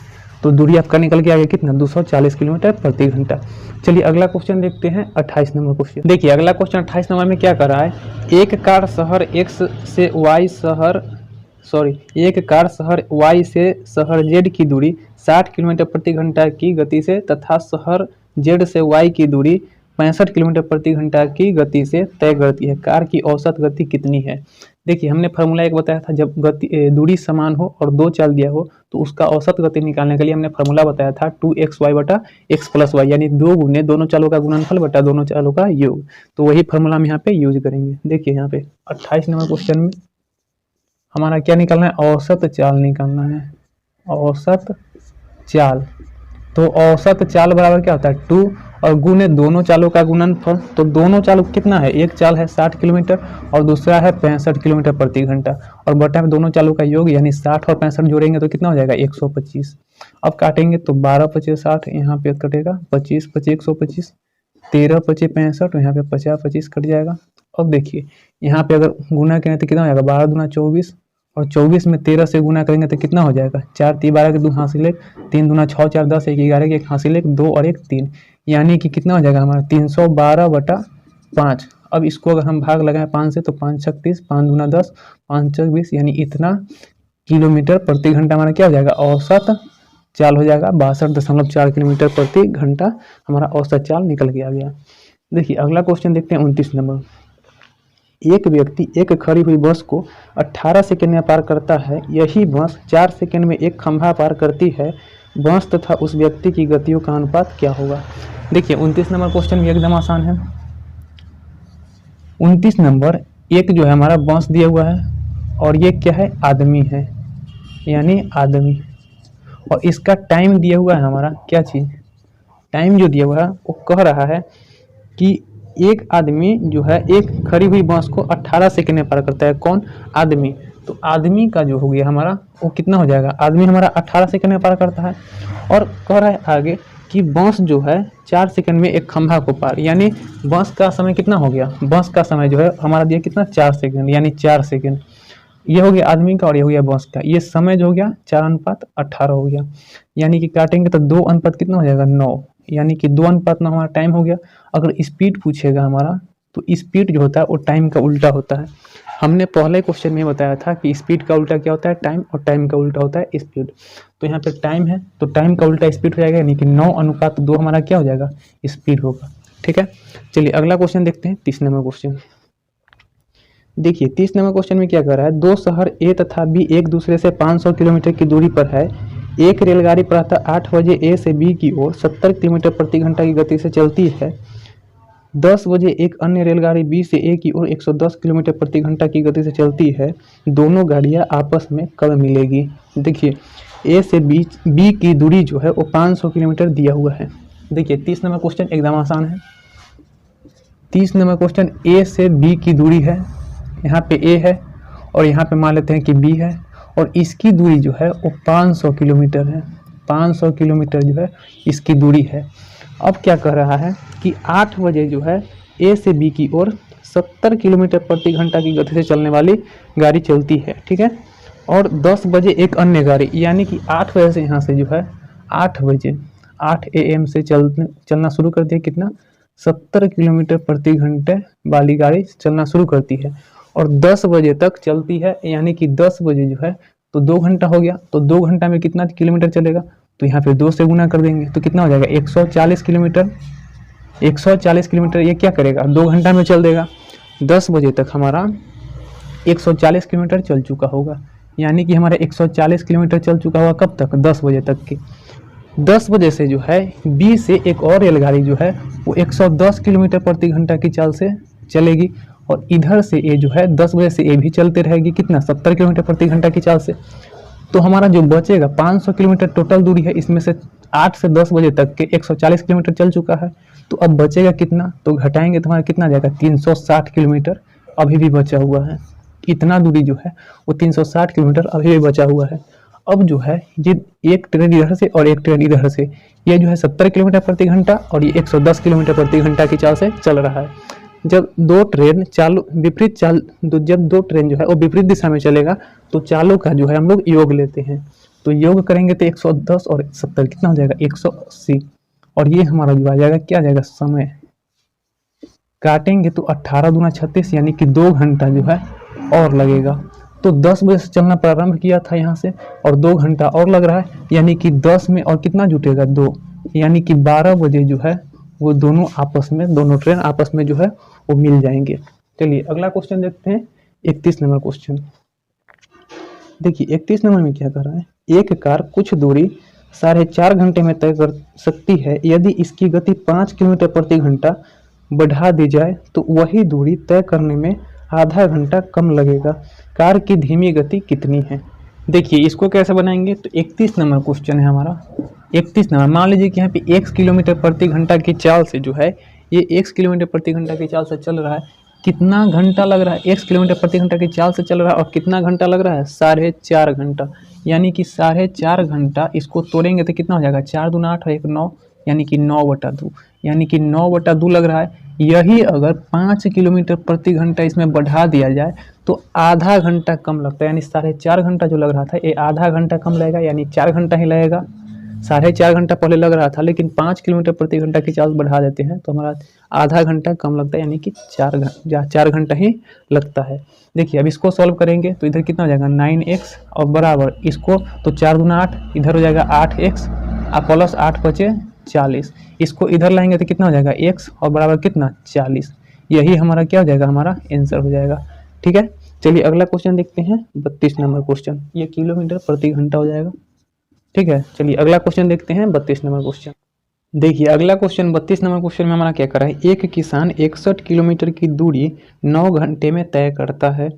तो दूरी आपका निकल के आ गया कितना, 240 किलोमीटर प्रति घंटा। चलिए अगला क्वेश्चन देखते हैं 28 नंबर क्वेश्चन। देखिए अगला क्वेश्चन 28 नंबर में क्या कर रहा है, एक कार शहर X से Y शहर सॉरी एक कार शहर Y से शहर Z की दूरी 60 किलोमीटर प्रति घंटा की गति से तथा शहर Z से Y की दूरी 65 किलोमीटर प्रति घंटा की गति से तय करती है। कार की औसत गति कितनी है? देखिए हमने फार्मूला एक बताया था, जब दूरी समान हो और दो चाल दिया हो तो उसका औसत गति निकालने के लिए हमने फार्मूला बताया था 2xy बटा x प्लस वाई, यानी 2 गुने दोनों चालों का गुणनफल बटा दोनों चालों का योग। तो वही फार्मूला हम यहाँ पे यूज करेंगे। देखिए यहाँ पे 28 नंबर क्वेश्चन में हमारा क्या निकालना है? औसत चाल निकालना है। औसत चाल, तो औसत चाल बराबर क्या होता है? 2 और गुने दोनों चालों का गुणनफल। तो दोनों चाल कितना है? एक चाल है 60 किलोमीटर और दूसरा है 65 किलोमीटर प्रति घंटा, और बटा में दोनों चालों का योग, यानी 60 और 65 जोड़ेंगे तो कितना हो जाएगा? 125। अब काटेंगे तो 12 पचे 60, यहाँ पे कटेगा 25 पचे 125, 13 पचे 65, यहाँ पे 50 25 कट जाएगा। अब देखिए यहाँ पे अगर गुना करें तो कितना हो जाएगा? 12 दूना 24, और 24 में 13 से गुना करेंगे तो कितना हो जाएगा? 4 3 12 के 2 हासिल 1, 3 दूना 6 4 10, 1 11 के 1 हासिल 1, 2 और 1 3, यानी कि कितना हो जाएगा हमारा? 312 बटा 5। अब इसको अगर हम भाग लगाएं 5 से तो 5 36, 5 दूना 10, 5 चौक 20, यानी इतना किलोमीटर प्रति घंटा हमारा क्या हो जाएगा? औसत चाल हो जाएगा। 62.4 किलोमीटर प्रति घंटा हमारा औसत चाल निकल के आ गया। देखिए अगला क्वेश्चन देखते हैं 29 नंबर। एक व्यक्ति एक खड़ी हुई बस को 18 सेकंड में पार करता है। यही बस 4 सेकंड में एक खंभा पार करती है। बस तथा उस व्यक्ति की गतियों का अनुपात क्या होगा? देखिए 29 नंबर क्वेश्चन भी एकदम आसान है। 29 नंबर एक जो है हमारा बस दिया हुआ है और ये क्या है? आदमी है, यानी आदमी, और इसका टाइम दिया हुआ है हमारा क्या चीज़? टाइम जो दिया हुआ है वो कह रहा है कि एक आदमी जो है एक खड़ी हुई बस को 18 सेकंड में पार करता है। कौन? आदमी। तो आदमी का जो हो गया हमारा वो कितना हो जाएगा? आदमी हमारा 18 सेकंड में पार करता है, और कह रहा है आगे कि बस जो है 4 सेकंड में एक खंभा को पार, यानी बस का समय कितना हो गया? बस का समय जो है हमारा दिया कितना? 4 सेकंड, यानी 4 सेकंड। ये हो गया आदमी का और ये हो गया बस का। ये समय जो हो गया 4:18 हो गया, यानी कि काटेंगे तो 2 अनुपात कितना हो जाएगा? 9, यानी कि 2:9 हमारा टाइम हो गया। अगर स्पीड पूछेगा हमारा तो स्पीड जो होता है वो टाइम का उल्टा होता है। हमने पहले क्वेश्चन में बताया था कि स्पीड का उल्टा क्या होता है? टाइम, और टाइम का उल्टा होता है स्पीड। तो यहाँ पे टाइम है तो टाइम का उल्टा स्पीड हो जाएगा, यानी कि 9:2 हमारा क्या हो जाएगा? स्पीड होगा। ठीक है, चलिए अगला क्वेश्चन देखते हैं 30 नंबर क्वेश्चन। देखिए 30 नंबर क्वेश्चन में क्या कर रहा है? दो शहर ए तथा बी एक दूसरे से 500 किलोमीटर की दूरी पर है। एक रेलगाड़ी प्रातः 8 बजे ए से बी की ओर 70 किलोमीटर प्रति घंटा की गति से चलती है। 10 बजे एक अन्य रेलगाड़ी बी से ए की ओर 110 किलोमीटर प्रति घंटा की गति से चलती है। दोनों गाड़ियां आपस में कब मिलेगी? देखिए ए से बी की दूरी जो है वो 500 किलोमीटर दिया हुआ है। देखिए 30 नंबर क्वेश्चन एकदम आसान है। 30 नंबर क्वेश्चन ए से बी की दूरी है, यहाँ पे ए है और यहाँ पे मान लेते हैं कि बी है, और इसकी दूरी जो है वो 500 किलोमीटर है। 500 किलोमीटर जो है इसकी दूरी है। अब क्या कह रहा है कि 8 बजे जो है ए से बी की ओर 70 किलोमीटर प्रति घंटा की गति से चलने वाली गाड़ी चलती है। ठीक है, और 10 बजे एक अन्य गाड़ी, यानी कि 8 बजे से यहाँ से जो है 8 बजे 8 AM से चलना शुरू कर दिया। कितना? 70 किलोमीटर प्रति घंटे वाली गाड़ी चलना शुरू करती है और 10 बजे तक चलती है, यानी कि 10 बजे जो है तो 2 घंटा हो गया। तो 2 घंटा में कितना किलोमीटर चलेगा? तो यहाँ पे 2 से गुना कर देंगे तो कितना हो जाएगा? 140 किलोमीटर। 140 किलोमीटर ये क्या करेगा? 2 घंटा में चल देगा। 10 बजे तक हमारा 140 किलोमीटर चल चुका होगा, यानी कि हमारा 140 किलोमीटर चल चुका होगा। कब तक? 10 बजे तक की। 10 बजे से जो है बी से एक और रेलगाड़ी जो है वो 110 किलोमीटर प्रति घंटा की चाल से चलेगी, और इधर से ए जो है 10 बजे से ए भी चलते रहेगी। कितना? 70 किलोमीटर प्रति घंटा की चाल से। तो हमारा जो बचेगा 500 किलोमीटर टोटल दूरी है, इसमें से 8 से 10 बजे तक के 140 किलोमीटर चल चुका है। तो अब बचेगा कितना? तो घटाएंगे तो हमारा कितना जाएगा? 360 किलोमीटर अभी भी बचा हुआ है। इतना दूरी जो है वो 360 किलोमीटर अभी भी बचा हुआ है। अब जो है ये एक ट्रेन इधर से और एक ट्रेन इधर से, ये जो है 70 किलोमीटर प्रति घंटा और ये 110 किलोमीटर प्रति घंटा की चाल से चल रहा है। जब दो ट्रेन जब दो ट्रेन जो है वो विपरीत दिशा में चलेगा तो चालों का जो है हम लोग योग लेते हैं। तो योग करेंगे तो 110 और 70 कितना हो जाएगा? 180, और ये हमारा जो आ जाएगा क्या आ जाएगा? समय। काटेंगे तो 18 दूना 36, यानी कि 2 घंटा जो है और लगेगा। तो 10 बजे से चलना प्रारंभ किया था यहाँ से, और 2 घंटा और लग रहा है, यानी कि 10 में और कितना जुटेगा 2, यानी कि 12 बजे जो है वो दोनों ट्रेन आपस में जो है वो मिल जाएंगे। चलिए अगला क्वेश्चन देखते हैं, 31 नंबर क्वेश्चन। देखिए 31 नंबर में क्या कर रहा है, एक कार कुछ दूरी 4.5 घंटे में तय कर सकती है, यदि इसकी गति 5 किलोमीटर प्रति घंटा बढ़ा दी जाए तो वही दूरी तय करने में आधा घंटा कम लगेगा। कार की धीमी गति कितनी है? देखिए इसको कैसे बनाएंगे, तो 31 नंबर क्वेश्चन है हमारा। 31 नंबर, मान लीजिए कि यहाँ पे 1 किलोमीटर प्रति घंटा की चाल से जो है, ये 1 किलोमीटर प्रति घंटा की चाल से चल रहा है, कितना घंटा लग रहा है, 1 किलोमीटर प्रति घंटा की चाल से चल रहा है, और कितना घंटा लग रहा है, 4.5 घंटा, यानी कि 4.5 घंटा। इसको तोड़ेंगे तो कितना हो जाएगा, 4 दूना 8 और 1 9, यानी कि 9/2, यानी कि 9/2 लग रहा है। यही अगर 5 किलोमीटर प्रति घंटा इसमें बढ़ा दिया जाए तो आधा घंटा कम लगता है, यानी 4.5 घंटा जो लग रहा था ये आधा घंटा कम लगेगा, यानी 4 घंटा ही लगेगा। 4.5 घंटा पहले लग रहा था, लेकिन 5 किलोमीटर प्रति घंटा की चाल बढ़ा देते हैं तो हमारा आधा घंटा कम लगता है, यानी कि 4 घंटा ही लगता है। देखिए अब इसको सॉल्व करेंगे तो इधर कितना हो जाएगा 9x, और बराबर इसको तो 4 दूना 8, इधर हो जाएगा 8x और प्लस 8 बचे 40, इसको इधर लाएंगे तो कितना हो जाएगा x, और बराबर कितना 40। यही हमारा क्या हो जाएगा, हमारा आंसर हो जाएगा। ठीक है, चलिए अगला क्वेश्चन देखते हैं, 32 नंबर क्वेश्चन। ये किलोमीटर प्रति घंटा हो जाएगा। ठीक है, चलिए अगला क्वेश्चन देखते हैं, 32 नंबर क्वेश्चन। देखिए अगला क्वेश्चन 32 नंबर क्वेश्चन में हमारा क्या कर रहा है, एक किसान 61 किलोमीटर की दूरी 9 घंटे में तय करता है।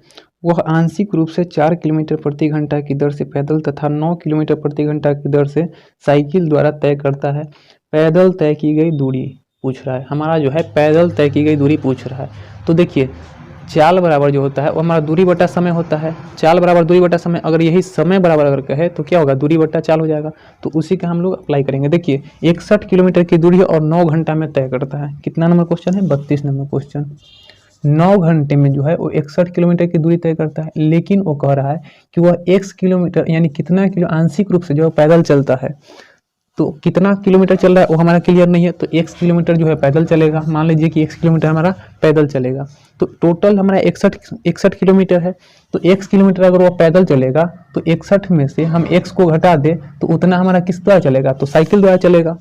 वह आंशिक रूप से 4 किलोमीटर प्रति घंटा की दर से पैदल तथा 9 किलोमीटर प्रति घंटा की दर से साइकिल द्वारा तय करता है। पैदल तय की गई दूरी पूछ रहा है, हमारा जो है पैदल तय की गई दूरी पूछ रहा है। तो देखिए चाल बराबर जो होता है वो हमारा दूरी बटा समय होता है। चाल बराबर दूरी बटा समय, अगर यही समय बराबर अगर कहे तो क्या होगा, दूरी बटा चाल हो जाएगा। तो उसी का हम लोग अप्लाई करेंगे। देखिए 61 किलोमीटर की दूरी और 9 घंटा में तय करता है। कितना नंबर क्वेश्चन है, 32 नंबर क्वेश्चन। 9 घंटे में जो है वो 61 किलोमीटर की दूरी तय करता है, लेकिन वो कह रहा है कि वह x किलोमीटर यानी कितना किलो आंशिक रूप से जो है पैदल चलता है। तो कितना किलोमीटर चल रहा है वो हमारा क्लियर नहीं है, तो x किलोमीटर जो है पैदल चलेगा। मान लीजिए कि x किलोमीटर हमारा पैदल चलेगा, तो टोटल हमारा 61 किलोमीटर है। तो x किलोमीटर अगर वो पैदल चलेगा तो 61 में से हम x को घटा दे तो उतना हमारा किस द्वारा चलेगा, तो साइकिल द्वारा चलेगा।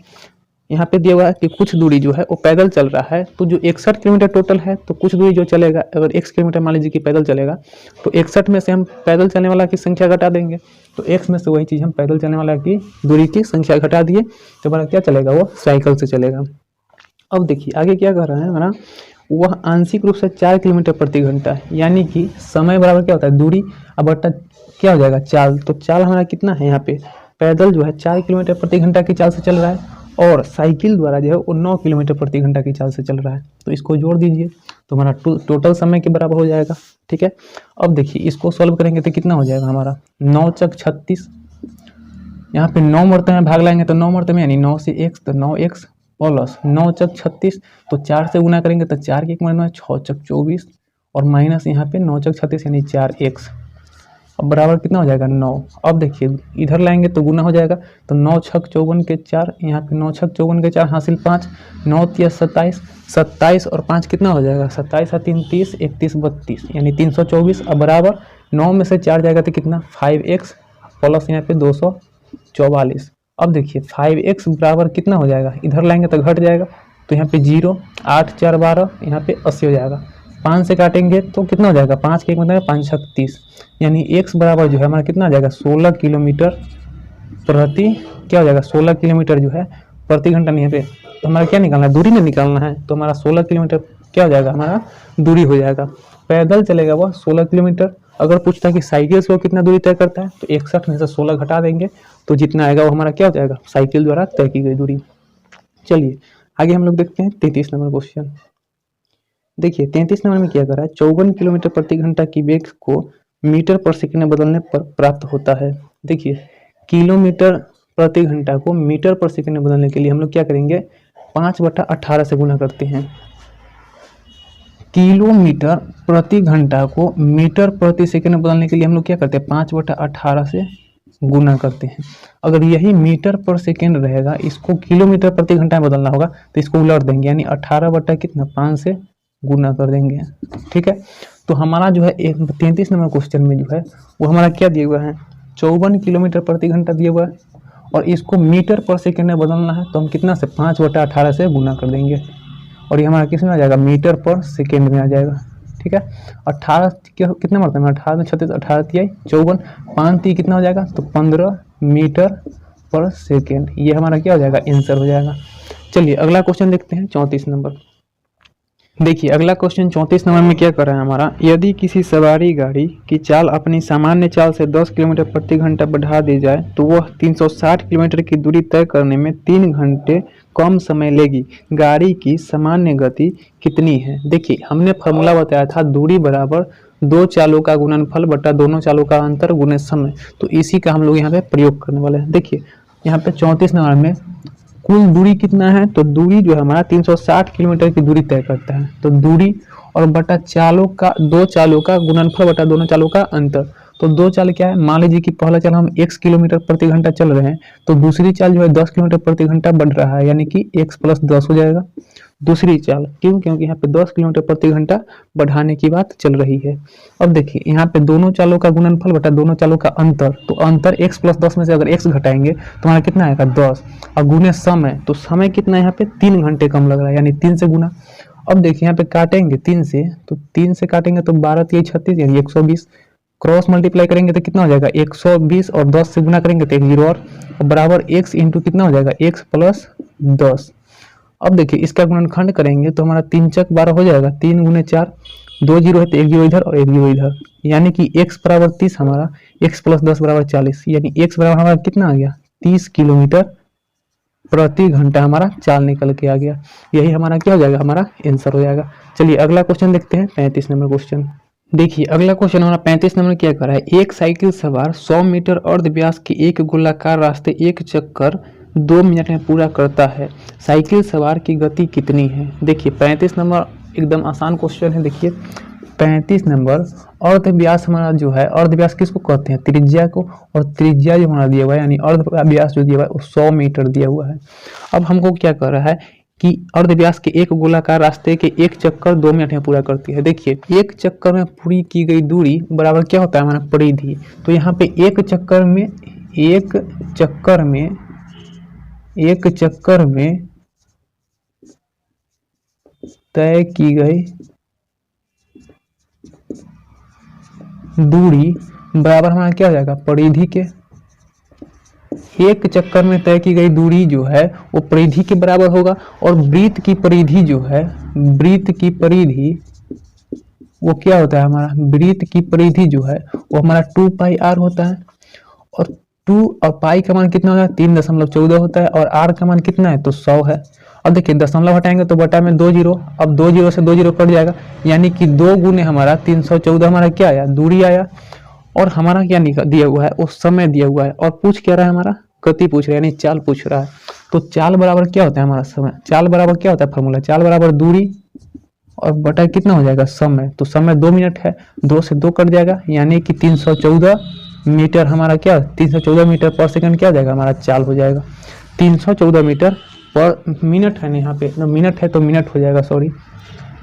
यहाँ पे दिया हुआ है कि कुछ दूरी जो है वो पैदल चल रहा है, तो जो 61 किलोमीटर टोटल है तो कुछ दूरी जो चलेगा, अगर x किलोमीटर मान लीजिए कि पैदल चलेगा तो 61 में से हम पैदल चलने वाला की संख्या घटा देंगे, तो x में से वही चीज़ हम पैदल चलने वाला की दूरी की संख्या घटा दिए तो हमारा क्या चलेगा, वो साइकिल से चलेगा। अब देखिए आगे क्या कर रहा है हमारा, वह आंशिक रूप से 4 किलोमीटर प्रति घंटा है, यानी कि समय बराबर क्या होता है दूरी अब बटा क्या हो जाएगा चाल। तो चाल हमारा कितना है, यहाँ पे पैदल जो है 4 किलोमीटर प्रति घंटा की चाल से चल रहा है, और साइकिल द्वारा जो है वो 9 किलोमीटर प्रति घंटा की चाल से चल रहा है। तो इसको जोड़ दीजिए तो हमारा टोटल समय के बराबर हो जाएगा। ठीक है, अब देखिए इसको सॉल्व करेंगे तो कितना हो जाएगा हमारा 9 चक 36, यहाँ पे 9 मरते में भाग लाएंगे तो 9 मरते में यानी 9 से x, तो 9x प्लस 9 चक 36, तो 4 से गुना करेंगे तो 4 के 1 में 6 चक 24, और माइनस यहाँ पे 9 चक 36 यानी 4x, अब बराबर कितना हो जाएगा 9। अब देखिए इधर लाएंगे तो गुना हो जाएगा, तो 9 छक 54 के 4, यहाँ पे 9 छक 54 के 4 हासिल 5, 9 तिया 27, 27 और 5 कितना हो जाएगा 27 और 3 30, 31 32 यानी 324। अब बराबर 9 में से 4 जाएगा तो कितना 5x प्लस यहाँ पे 244। अब देखिए 5x बराबर कितना हो जाएगा, इधर लाएंगे तो घट जाएगा, तो यहाँ पे 0 8 4 12 यहाँ पे 80 हो जाएगा। 5 से काटेंगे तो कितना हो जाएगा, 5 के 1 मतलब 5 छक 30, यानी x बराबर जो है हमारा कितना आ जाएगा 16 किलोमीटर प्रति क्या हो जाएगा 16 किलोमीटर जो है प्रति घंटा। नहीं पे तो हमारा क्या निकालना है, दूरी में निकालना है, तो हमारा 16 किलोमीटर क्या हो जाएगा हमारा दूरी हो जाएगा। पैदल चलेगा वह 16 किलोमीटर। अगर पूछता कि साइकिल से वो कितना दूरी तय करता है तो 61 में से 16 घटा देंगे तो जितना आएगा वो हमारा क्या हो जाएगा साइकिल द्वारा तय की गई दूरी। चलिए आगे हम लोग देखते हैं 33 नंबर क्वेश्चन। देखिए 33 नंबर में क्या कर रहा है, 54 किलोमीटर प्रति घंटा की वेग को मीटर पर सेकंड में बदलने पर प्राप्त होता है। देखिए किलोमीटर प्रति घंटा को मीटर पर सेकंड में बदलने के लिए हम लोग क्या करेंगे 5/18 से गुना करते हैं। किलोमीटर प्रति घंटा को मीटर प्रति सेकंड में बदलने के लिए हम लोग क्या करते हैं 5/18 से गुना करते हैं। अगर यही मीटर पर सेकंड रहेगा, इसको किलोमीटर प्रति घंटा में बदलना होगा तो इसको उलट देंगे, यानी 18 बटा कितना 5 से गुना कर देंगे। ठीक है, तो हमारा जो है 33 नंबर क्वेश्चन में जो है वो हमारा क्या दिया हुआ है, 54 किलोमीटर प्रति घंटा दिया हुआ है, और इसको मीटर पर सेकेंड में बदलना है तो हम कितना से 5/18 से गुना कर देंगे, और ये हमारा किस में आ जाएगा, मीटर पर सेकेंड में आ जाएगा। ठीक है, 18 कितना मारते हैं, 18 में 36, 18 तिहाई 54, 5 ती कितना हो जाएगा, तो 15 मीटर पर सेकेंड। ये हमारा क्या हो जाएगा, आंसर हो जाएगा। चलिए अगला क्वेश्चन देखते हैं 34 नंबर। देखिए अगला क्वेश्चन 34 नंबर में क्या कर रहा है हमारा, यदि किसी सवारी गाड़ी की चाल अपनी सामान्य चाल से 10 किलोमीटर प्रति घंटा बढ़ा दी जाए तो वह 360 किलोमीटर की दूरी तय करने में 3 घंटे कम समय लेगी। गाड़ी की सामान्य गति कितनी है। देखिए हमने फॉर्मूला बताया था, दूरी बराबर दो चालों का गुणनफल बटा दोनों चालों का अंतर गुणे समय। तो इसी का हम लोग यहाँ पे प्रयोग करने वाले हैं। देखिए यहाँ पे 34 नंबर में कुल दूरी कितना है, तो दूरी जो है हमारा 360 किलोमीटर की दूरी तय करता है। तो दूरी और बटा चालों का, दो चालों का गुणनफल बटा दोनों चालों का अंतर। तो दो चाल क्या है, मान लीजिए कि पहला चाल हम x किलोमीटर प्रति घंटा चल रहे हैं, तो दूसरी चाल जो है 10 किलोमीटर प्रति घंटा बढ़ रहा है, यानी कि x + 10 हो जाएगा दूसरी चाल। क्यों, क्योंकि यहाँ पे 10 किलोमीटर प्रति घंटा बढ़ाने की बात चल रही है। अब देखिए यहाँ पे दोनों चालों का गुणनफल बटा दोनों चालों का अंतर, तो अंतर x + 10 में से अगर x घटाएंगे तो हमारा कितना आएगा 10, और गुने समय, तो समय कितना है यहाँ पे 3 घंटे कम लग रहा है, यानी 3 से गुना। अब देखिए यहाँ पे काटेंगे 3 से, तो 3 से काटेंगे तो 12 × 36 यानी 120, क्रॉस मल्टीप्लाई करेंगे तो कितना हो जाएगा 120, और 10 से गुना करेंगे तो एक जीरो और बराबर x इंटू कितना हो जाएगा x + 10। अब देखिए इसका गुणनखंड करेंगे तो हमारा 3 × 12 हो जाएगा, 3 × 4, 2 जीरो है तो एक जीरो इधर और एक जीरो इधर, यानी कि x बराबर 30 हमारा, x + 10 बराबर 40, यानी x बराबर हमारा कितना आ गया 30 किलोमीटर प्रति घंटा हमारा चाल निकल के आ गया। यही हमारा क्या हो जाएगा, हमारा आंसर हो जाएगा। चलिए अगला क्वेश्चन देखते हैं 35 नंबर क्वेश्चन। देखिए अगला क्वेश्चन हमारा 35 नंबर क्या कर रहा है, एक साइकिल सवार 100 मीटर अर्ध व्यास के एक गोलाकार रास्ते एक चक्कर 2 मिनट में पूरा करता है, साइकिल सवार की गति कितनी है। देखिए 35 नंबर एकदम आसान क्वेश्चन है। देखिए 35 नंबर अर्ध व्यास हमारा जो है, अर्ध व्यास किसको कहते हैं, त्रिज्या को, और त्रिज्या जो हमारा दिया हुआ है यानी अर्ध व्यास जो दिया हुआ है वो 100 मीटर दिया हुआ है। अब हमको क्या कर रहा है कि अर्ध व्यास के एक गोलाकार रास्ते के एक चक्कर 2 मिनट में पूरा करती है। देखिए एक चक्कर में पूरी की गई दूरी बराबर क्या होता है हमारा परिधि। तो यहाँ पे एक चक्कर में तय की गई दूरी बराबर हमारा क्या हो जाएगा, परिधि के। एक चक्कर में तय की गई दूरी जो है वो परिधि के बराबर होगा, और वृत्त की परिधि जो है, वृत्त की परिधि वो क्या होता है हमारा, वृत्त की परिधि जो है वो हमारा 2πr होता है, और 2 और पाई का मान कितना होता है 3.14 होता है, और r का मान कितना है तो 100 है। अब देखिए दशमलव हटाएंगे तो बटा में 2 जीरो, अब 2 जीरो से 2 जीरो कट जाएगा, यानी कि 2 गुने हमारा 314 हमारा क्या आया, दूरी आया। और हमारा क्या दिया हुआ है, उस समय दिया हुआ है, और पूछ क्या रहा है हमारा, गति पूछ रहा है, यानी चाल पूछ रहा है। तो चाल बराबर क्या होता है हमारा समय, चाल बराबर क्या होता है फॉर्मूला, चाल बराबर दूरी और बटा कितना हो जाएगा समय। तो समय 2 मिनट है, 2 से 2 कट जाएगा, यानी कि 314 मीटर हमारा क्या, 314 मीटर पर सेकंड क्या हो जाएगा हमारा चाल हो जाएगा। 314 मीटर पर मिनट है, यहाँ पे मिनट है तो मिनट हो जाएगा, सॉरी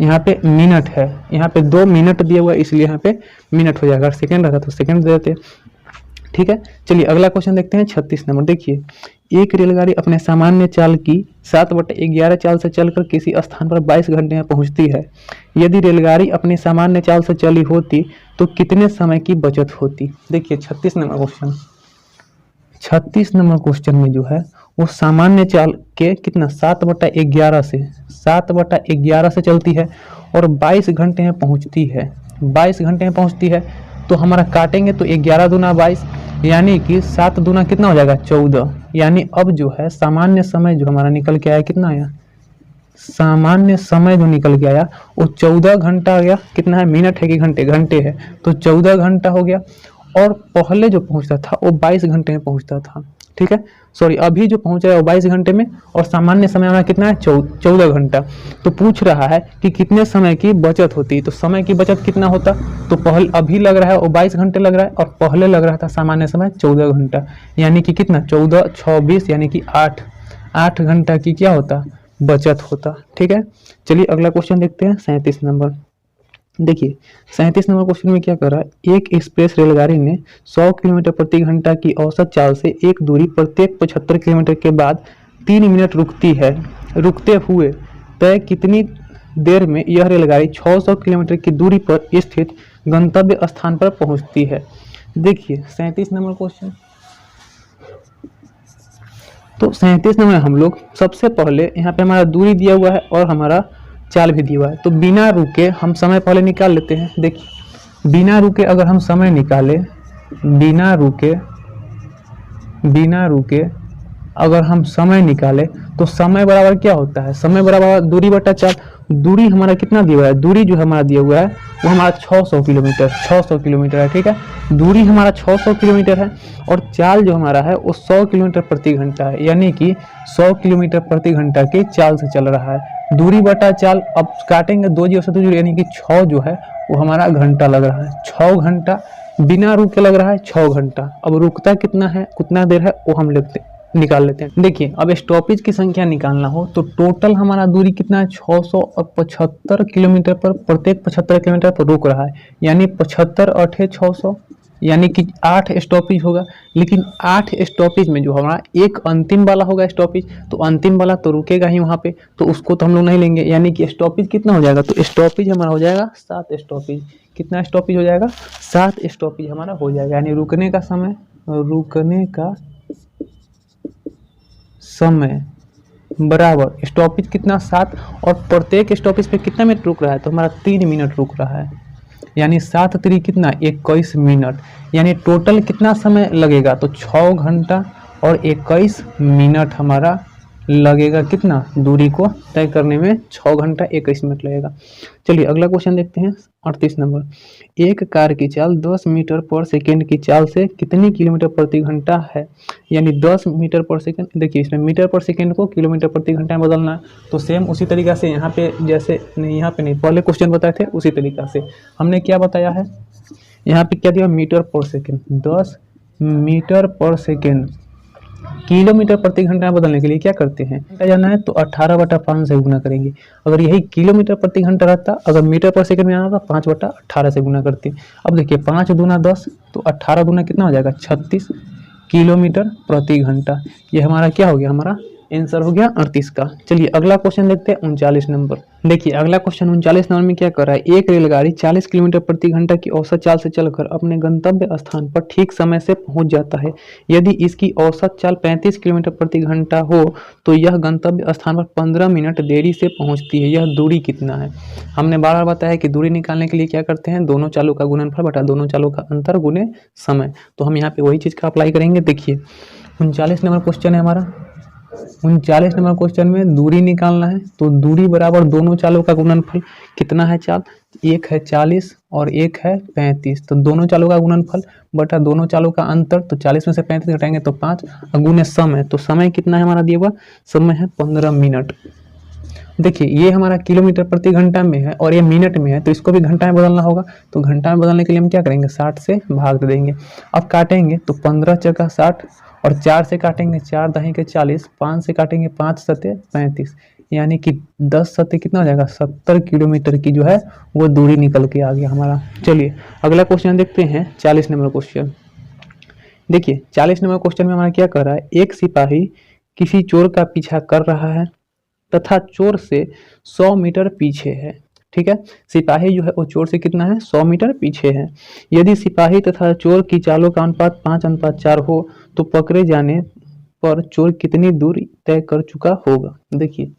यहाँ पे मिनट है, यहाँ पे 2 मिनट दिया हुआ है इसलिए यहाँ पे मिनट हो जाएगा, सेकंड रहता तो सेकंड दे देते। ठीक है, चलिए अगला क्वेश्चन देखते हैं 36 नंबर। देखिए एक रेलगाड़ी अपने सामान्य चाल की 7/11 चाल से चलकर किसी स्थान पर 22 घंटे में पहुंचती है। यदि रेलगाड़ी अपनी सामान्य चाल से चली होती तो कितने समय की बचत होती। देखिए 36 नंबर क्वेश्चन, 36 नंबर क्वेश्चन में जो है वो सामान्य चाल के कितना 7/11 से चलती है और 22 घंटे में पहुंचती है, 22 घंटे में पहुंचती है। तो हमारा काटेंगे तो 11 दूना 22, यानी कि 7 दूना कितना हो जाएगा 14, यानी अब जो है सामान्य समय जो हमारा निकल के आया कितना आया, सामान्य समय जो निकल के आया वो 14 घंटा आ गया। कितना है, मिनट है कि घंटे, घंटे है, तो 14 घंटा हो गया। और पहले जो पहुंचता था वो 22 घंटे में पहुंचता था। ठीक है, सॉरी अभी जो पहुंच रहा है वो 22 घंटे में, और सामान्य समय हमारा कितना है 14 घंटा। तो पूछ रहा है कि कितने समय की बचत होती, तो समय की बचत कितना होता, तो पहले अभी लग रहा है वो 22 घंटे लग रहा है, और पहले लग रहा था सामान्य समय 14 घंटा, यानी कि कितना 14 26 यानी कि 8 घंटा की क्या होता बचत होता। ठीक है, चलिए अगला क्वेश्चन देखते हैं 37 नंबर। देखिए 37 नंबर क्वेश्चन में क्या कर रहा है, एक एक्सप्रेस रेलगाड़ी ने 100 किलोमीटर प्रति घंटा की औसत चाल से एक दूरी प्रत्येक 75 किलोमीटर के बाद 3 मिनट रुकती है। रुकते हुए तय कितनी देर में यह रेलगाड़ी 600 किलोमीटर की दूरी पर स्थित गंतव्य स्थान पर पहुंचती है। देखिए 37 नंबर क्वेश्चन, तो 37 नंबर हम लोग सबसे पहले यहाँ पे हमारा दूरी दिया हुआ है और हमारा चाल भी दिया हुआ है, तो बिना रुके हम समय पहले निकाल लेते हैं। देखिए बिना रुके अगर हम समय निकाले, बिना रुके अगर हम समय निकाले तो समय बराबर क्या होता है, समय बराबर दूरी बटा चाल। दूरी हमारा कितना दिया हुआ है, दूरी जो हमारा दिया हुआ है वो हमारा 600 किलोमीटर है, ठीक है। दूरी हमारा 600 किलोमीटर है और चाल जो हमारा है वो 100 किलोमीटर प्रति घंटा है, यानी कि 100 किलोमीटर प्रति घंटा के चाल से चल रहा है। दूरी बटा चाल, अब काटेंगे 2 जीरो से 2 जीरो, यानी कि 6 जो है वो हमारा घंटा लग रहा है, 6 घंटा बिना रुके लग रहा है 6 घंटा। अब रुकता कितना है, कितना देर है वो हम निकाल लेते हैं। देखिए अब स्टॉपेज की संख्या निकालना हो तो टोटल हमारा दूरी कितना है, 675 किलोमीटर पर, प्रत्येक 75 किलोमीटर पर रुक रहा है, यानी 75 8 600, यानी कि 8 स्टॉपेज होगा। लेकिन 8 स्टॉपेज में जो हमारा एक अंतिम वाला होगा स्टॉपेज, तो अंतिम वाला तो रुकेगा ही वहाँ पे, तो उसको तो हम लोग नहीं लेंगे, यानी कि स्टॉपेज कितना हो जाएगा, तो स्टॉपेज हमारा हो जाएगा 7 स्टॉपेज। कितना स्टॉपेज हो जाएगा, 7 स्टॉपेज हमारा हो जाएगा, यानी रुकने का समय बराबर स्टॉपेज कितना 7, और प्रत्येक स्टॉपेज पे कितना मिनट रुक रहा है, तो हमारा 3 मिनट रुक रहा है, यानी 7 3 कितना 21 मिनट, यानी टोटल कितना समय लगेगा, तो 6 घंटा और 21 मिनट हमारा लगेगा। कितना दूरी को तय करने में 6 घंटा 21 मिनट लगेगा। चलिए अगला क्वेश्चन देखते हैं 38 नंबर, एक कार की चाल 10 मीटर पर सेकेंड की चाल से कितनी किलोमीटर प्रति घंटा है, यानी 10 मीटर पर सेकेंड। देखिए इसमें मीटर पर सेकेंड को किलोमीटर प्रति घंटा में बदलना है, तो सेम उसी तरीका से यहाँ पे, जैसे नहीं यहाँ पे नहीं, पहले क्वेश्चन बताए थे उसी तरीका से हमने क्या बताया है, यहाँ पे क्या दिया, मीटर पर सेकेंड, 10 मीटर पर सेकेंड किलोमीटर प्रति घंटा में बदलने के लिए क्या करते हैं, घंटा जाना है तो 18/5 से गुना करेंगे। अगर यही किलोमीटर प्रति घंटा रहता, अगर मीटर पर सेकंड में आना था 5/18 से गुना करते। अब देखिए 5 दूना 10, तो 18 दूना कितना हो जाएगा 36 किलोमीटर प्रति घंटा। ये हमारा क्या हो गया, हमारा आंसर हो गया 38 का। चलिए अगला क्वेश्चन देखते हैं 39 नंबर। देखिए अगला क्वेश्चन 39 नंबर में क्या कर रहा है, एक रेलगाड़ी 40 किलोमीटर प्रति घंटा की औसत चाल से चलकर अपने गंतव्य स्थान पर ठीक समय से पहुंच जाता है। यदि इसकी औसत चाल 35 किलोमीटर प्रति घंटा हो तो यह गंतव्य स्थान पर 15 मिनट देरी से पहुंचती है। यह दूरी कितना है। हमने बार बार बताया कि दूरी निकालने के लिए क्या करते हैं, दोनों चालों का गुणनफल बटा दोनों चालों का अंतर गुने समय। तो हम यहाँ पे वही चीज़ का अप्लाई करेंगे। देखिए 39 नंबर क्वेश्चन है हमारा, 39 नंबर क्वेश्चन में दूरी निकालना है, तो दूरी बराबर दोनों चालों का गुणनफल। कितना है चाल, एक है 40 और एक है 35, तो दोनों चालों का गुणनफल बटा दोनों चालों का अंतर, तो 40 में से 35 घटाएंगे तो 5, गुने समय, तो समय कितना है हमारा दिया हुआ, समय है 15 मिनट। देखिए ये हमारा किलोमीटर प्रति घंटा में है और ये मिनट में है, तो इसको भी घंटा में बदलना होगा। तो घंटा में बदलने के लिए हम क्या करेंगे, 60 से भाग दे देंगे। अब काटेंगे तो 15 चौका 60 और 4 से काटेंगे 4 दही के 40, 5 से काटेंगे 5 सते 35, यानी कि 10 सते कितना हो जाएगा 70 किलोमीटर की जो है वो दूरी निकल के आ गया हमारा। चलिए अगला क्वेश्चन देखते हैं 40 नंबर क्वेश्चन। देखिए 40 नंबर क्वेश्चन में हमारा क्या कर रहा है, एक सिपाही किसी चोर का पीछा कर रहा है तथा चोर से 100 मीटर पीछे है। ठीक है, सिपाही जो है वो चोर से कितना है, 100 मीटर पीछे है। यदि सिपाही तथा चोर की चालों का अनुपात 5:4 हो तो पकड़े जाने पर चोर कितनी दूर तय कर चुका होगा। देखिए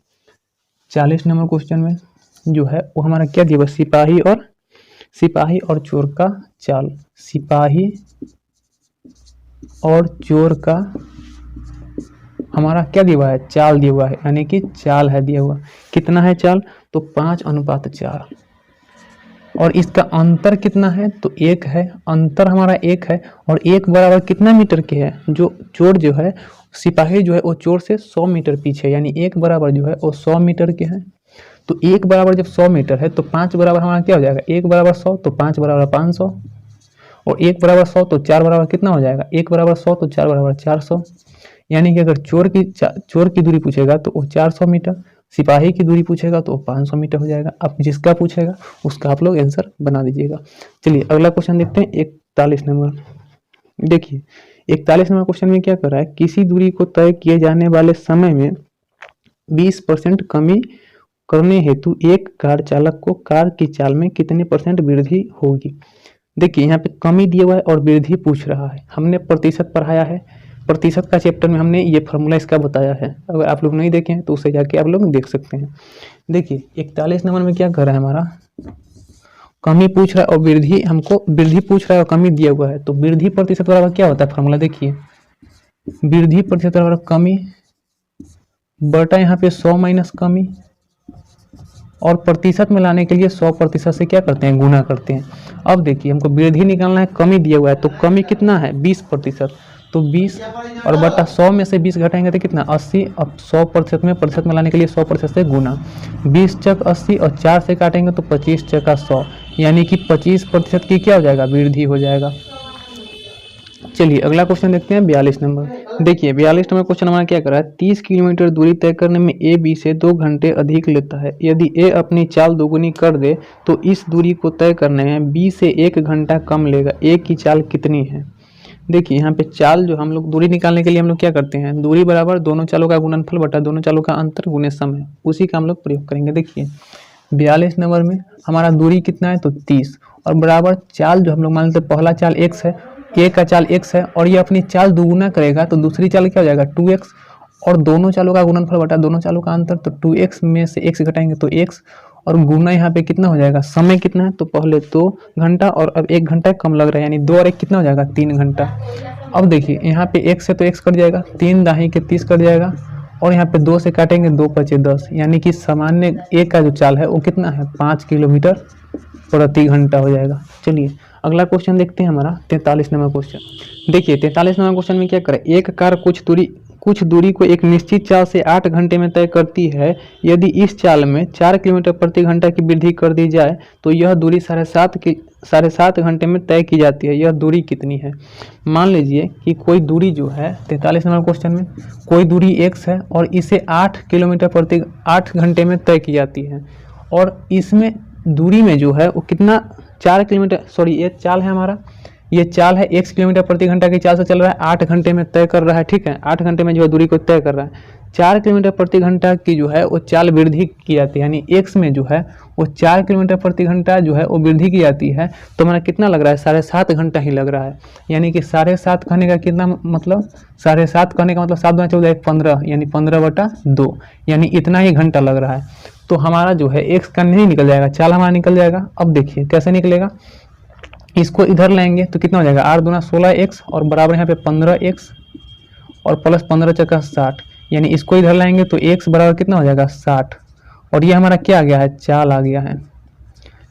40 नंबर क्वेश्चन में जो है वो हमारा क्या दिया, सिपाही और चोर का चाल, सिपाही और चोर का हमारा क्या दिया हुआ है, चाल दिया हुआ है, यानी कि चाल है दिया हुआ। कितना है चाल, तो 5:4, और इसका अंतर कितना है, तो 1 है, अंतर हमारा 1 है, और 1 बराबर कितना मीटर के है, जो चोर जो है सिपाही जो है वो चोर से 100 मीटर पीछे, यानी 1 बराबर जो है वो 100 मीटर के है। तो 1 बराबर जब 100 मीटर है तो 5 बराबर हमारा क्या हो जाएगा, 1 बराबर 100 तो 5 बराबर 500, और 1 बराबर 100 तो 4 बराबर कितना हो जाएगा, 1 बराबर 100 तो 4 बराबर 400, यानी कि अगर चोर की दूरी पूछेगा तो वो 400 मीटर, सिपाही की दूरी पूछेगा तो 500 मीटर हो जाएगा। अब जिसका पूछेगा उसका आप लोग आंसर बना दीजिएगा। चलिए अगला क्वेश्चन देखते हैं 41 नंबर। देखिए 41 नंबर क्वेश्चन में क्या कर रहा है, किसी दूरी को तय किए जाने वाले समय में 20% कमी करने हेतु एक कार चालक को कार की चाल में कितने % वृद्धि होगी। देखिए यहाँ पे कमी दिया हुआ है और वृद्धि पूछ रहा है। हमने प्रतिशत पढ़ाया है, प्रतिशत का चैप्टर में हमने ये फॉर्मूला इसका बताया है। अगर आप लोग नहीं देखे हैं तो उसे जाके आप लोग देख सकते हैं। देखिए 41 नंबर में क्या कर रहा है, हमारा कमी पूछ रहा है और वृद्धि, हमको वृद्धि पूछ रहा है और कमी दिया हुआ है। तो वृद्धि प्रतिशत बराबर क्या होता है फॉर्मूला, देखिए वृद्धि प्रतिशत बराबर कमी बटा यहाँ पे 100 माइनस कमी, और प्रतिशत में लाने के लिए 100% से क्या करते हैं, गुना करते हैं। अब देखिए हमको वृद्धि निकालना है, कमी दिया हुआ है तो कमी कितना है 20%, तो 20 और बटा 100 में से 20 घटाएंगे तो कितना 80। अब 100% में प्रतिशत में लाने के लिए 100% से गुना, 20 चक 80 और 4 से काटेंगे तो 25 चका 100, यानी कि 25% की क्या हो जाएगा, वृद्धि हो जाएगा। चलिए अगला क्वेश्चन देखते हैं 42 नंबर। देखिए 42 नंबर क्वेश्चन हमारा क्या कर रहा है, 30 किलोमीटर दूरी तय करने में ए बी से 2 घंटे अधिक लेता है। यदि ए अपनी चाल दोगुनी कर दे तो इस दूरी को तय करने में बी से 1 घंटा कम लेगा। ए की चाल कितनी है। देखिए यहाँ पे चाल जो हम लोग दूरी निकालने के लिए हम लोग क्या करते हैं, दूरी बराबर दोनों चालों का गुणनफल बटा दोनों चालों का अंतर गुणे समय, उसी का हम लोग प्रयोग करेंगे। देखिए 42 नंबर में हमारा दूरी कितना है तो 30 और बराबर चाल जो हम लोग मान लेते हैं, पहला चाल x है, a का चाल x है और ये अपनी चाल दुगुना करेगा तो दूसरी चाल क्या हो जाएगा 2x, और दोनों चालों का गुणनफल बटा दोनों चालों का अंतर, तो 2x में से x घटाएंगे तो x, और गुना यहाँ पे कितना हो जाएगा, समय कितना है तो पहले 2 घंटा और अब 1 घंटा कम लग रहा है, यानी 2 और 1 कितना हो जाएगा 3 घंटा। अब देखिए यहाँ पे x से तो x कट जाएगा, 3 दाही के 30 कट जाएगा, और यहाँ पे 2 से काटेंगे 2 पचे 10, यानी कि सामान्य एक का जो चाल है वो कितना है 5 किलोमीटर प्रति घंटा हो जाएगा। चलिए अगला क्वेश्चन देखते हैं हमारा 43 नंबर क्वेश्चन। देखिए 43 नंबर क्वेश्चन में क्या करें, एक कार कुछ दूरी को एक निश्चित चाल से 8 घंटे में तय करती है। यदि इस चाल में 4 किलोमीटर प्रति घंटा की वृद्धि कर दी जाए तो यह दूरी 7.5 घंटे में तय की जाती है। यह दूरी कितनी है। मान लीजिए कि कोई दूरी जो है 43 नंबर क्वेश्चन में कोई दूरी x है और इसे 8 किलोमीटर प्रति 8 घंटे में तय की जाती है, और इसमें दूरी में जो है वो कितना 4 किलोमीटर, सॉरी ये चाल है हमारा, ये चाल है x किलोमीटर प्रति घंटा की चाल से चल रहा है, 8 घंटे में तय कर रहा है। ठीक है, 8 घंटे में जो है दूरी को तय कर रहा है। 4 किलोमीटर प्रति घंटा की जो है वो चाल वृद्धि की जाती है, यानी x में जो है वो 4 किलोमीटर प्रति घंटा जो है वो वृद्धि की जाती है। तो हमारा कितना लग रहा है 7.5 घंटा ही लग रहा है, यानी कि 7.5 कहने का कितना मतलब 7.5 कहने का मतलब 7 दूना 14 15, यानी 15/2, यानी इतना ही घंटा लग रहा है। तो हमारा जो है x का नहीं निकल जाएगा, चाल हमारा निकल जाएगा। अब देखिए कैसे निकलेगा, इसको इधर लाएंगे तो कितना हो जाएगा 8 दूना 16x और बराबर यहाँ पे 15x और प्लस 15 चक्का 60, यानी इसको इधर लाएंगे तो x बराबर कितना हो जाएगा 60, और ये हमारा क्या आ गया है, चाल आ गया है।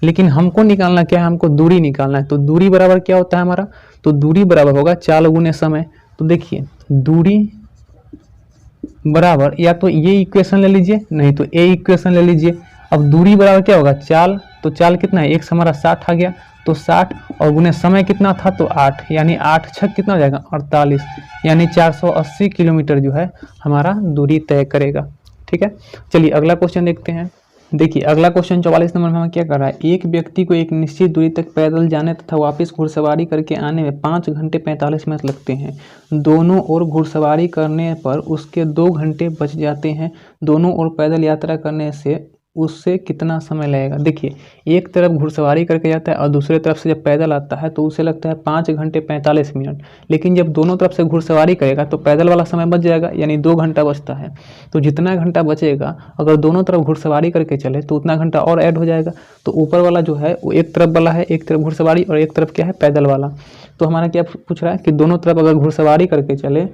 लेकिन हमको निकालना क्या है, हमको दूरी निकालना है। तो दूरी बराबर क्या होता है हमारा, तो दूरी बराबर होगा चाल गुने समय। तो देखिए दूरी बराबर, या तो ये इक्वेशन ले लीजिए नहीं तो ए इक्वेशन ले लीजिए। अब दूरी बराबर क्या होगा चाल, तो चाल कितना है x हमारा 60 आ गया, तो 60 और गुने समय कितना था तो 8, यानी 8 छक कितना हो जाएगा 48, यानी 480 किलोमीटर जो है हमारा दूरी तय करेगा। ठीक है, चलिए अगला क्वेश्चन देखते हैं। देखिए अगला क्वेश्चन 44 नंबर में हमें क्या कर रहा है, एक व्यक्ति को एक निश्चित दूरी तक पैदल जाने तथा वापस घुड़सवारी करके आने में 5 घंटे 45 मिनट लगते हैं। दोनों ओर घुड़सवारी करने पर उसके 2 घंटे बच जाते हैं। दोनों ओर पैदल यात्रा करने से उससे कितना समय लगेगा। देखिए एक तरफ घुड़सवारी करके जाता है और दूसरे तरफ से जब पैदल आता है तो उसे लगता है 5 घंटे 45 मिनट, लेकिन जब दोनों तरफ से घुड़सवारी करेगा तो पैदल वाला समय बच जाएगा, यानी 2 घंटा बचता है। तो जितना घंटा बचेगा अगर दोनों तरफ घुड़सवारी करके चले तो उतना घंटा और ऐड हो जाएगा। तो ऊपर वाला जो है वो एक तरफ वाला है, एक तरफ घुड़सवारी और एक तरफ क्या है पैदल वाला। तो हमारा क्या पूछ रहा है कि दोनों तरफ अगर घुड़सवारी करके चले,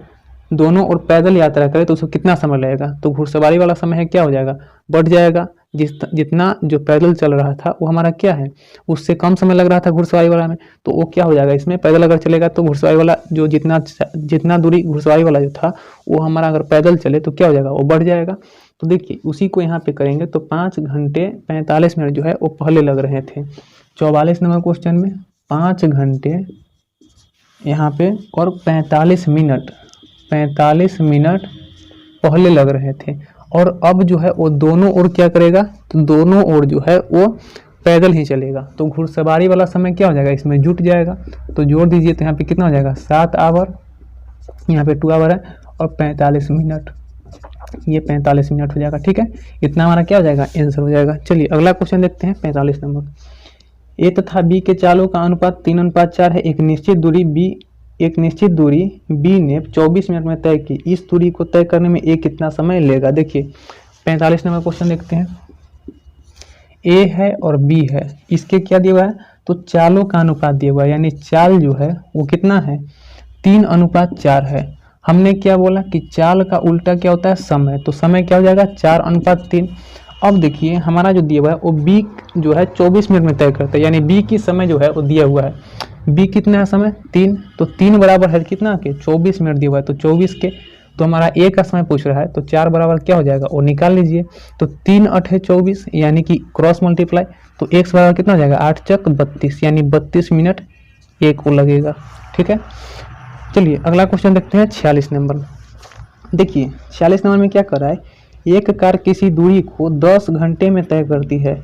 दोनों और पैदल यात्रा करे तो उसको कितना समय लगेगा। तो घुड़सवारी वाला समय है क्या हो जाएगा, बढ़ जाएगा। जितना जो पैदल चल रहा था वो हमारा क्या है उससे कम समय लग रहा था घुड़सवारी वाला में, तो वो क्या हो जाएगा इसमें पैदल अगर चलेगा तो घुड़सवारी वाला जो जितना दूरी घुड़सवारी वाला जो था वो हमारा अगर पैदल चले तो क्या हो जाएगा वो बढ़ जाएगा। तो देखिए उसी को यहाँ पे करेंगे तो 5 घंटे 45 मिनट जो है वो पहले लग रहे थे। 44 नंबर क्वेश्चन में 5 घंटे यहाँ पे और 45 मिनट पहले लग रहे थे। और अब जो है वो दोनों ओर क्या करेगा, तो दोनों ओर जो है वो पैदल ही चलेगा। तो घुड़सवारी वाला समय क्या हो जाएगा, इसमें जुट जाएगा। तो जोड़ दीजिए, तो यहाँ पे कितना हो जाएगा 7 आवर, यहाँ पे 2 आवर है और 45 मिनट, ये 45 मिनट हो जाएगा। ठीक है, इतना हमारा क्या हो जाएगा, आंसर हो जाएगा। चलिए अगला क्वेश्चन देखते हैं 45 नंबर। ए तथा बी के चालों का अनुपात 3:4 है। एक निश्चित दूरी बी ने 24 मिनट में तय की। इस दूरी को तय करने में ए कितना समय लेगा। देखिए 45 नंबर क्वेश्चन देखते हैं। ए है और बी है, इसके क्या दिया हुआ है, तो चालों का अनुपात दिया हुआ है, यानी चाल जो है वो कितना है 3:4 है। हमने क्या बोला कि चाल का उल्टा क्या होता है, समय, तो समय क्या हो जाएगा 4:3। अब देखिए हमारा जो दिया हुआ है वो बी जो है 24 मिनट में तय करता है, यानी बी की समय जो है वो दिया हुआ है। बी कितना है समय 3, तो 3 बराबर है कितना के 24 मिनट दिया हुआ है, तो 24 के, तो हमारा ए का समय पूछ रहा है, तो 4 बराबर क्या हो जाएगा वो निकाल लीजिए। तो 3 8 है 24, यानी कि क्रॉस मल्टीप्लाई, तो x बराबर कितना हो जाएगा 8 चक 32, यानी 32 मिनट ए को लगेगा। ठीक है, चलिए अगला क्वेश्चन देखते हैं 46 नंबर। देखिए 46 नंबर में क्या कर रहा है, एक कार किसी दूरी को 10 घंटे में तय करती है।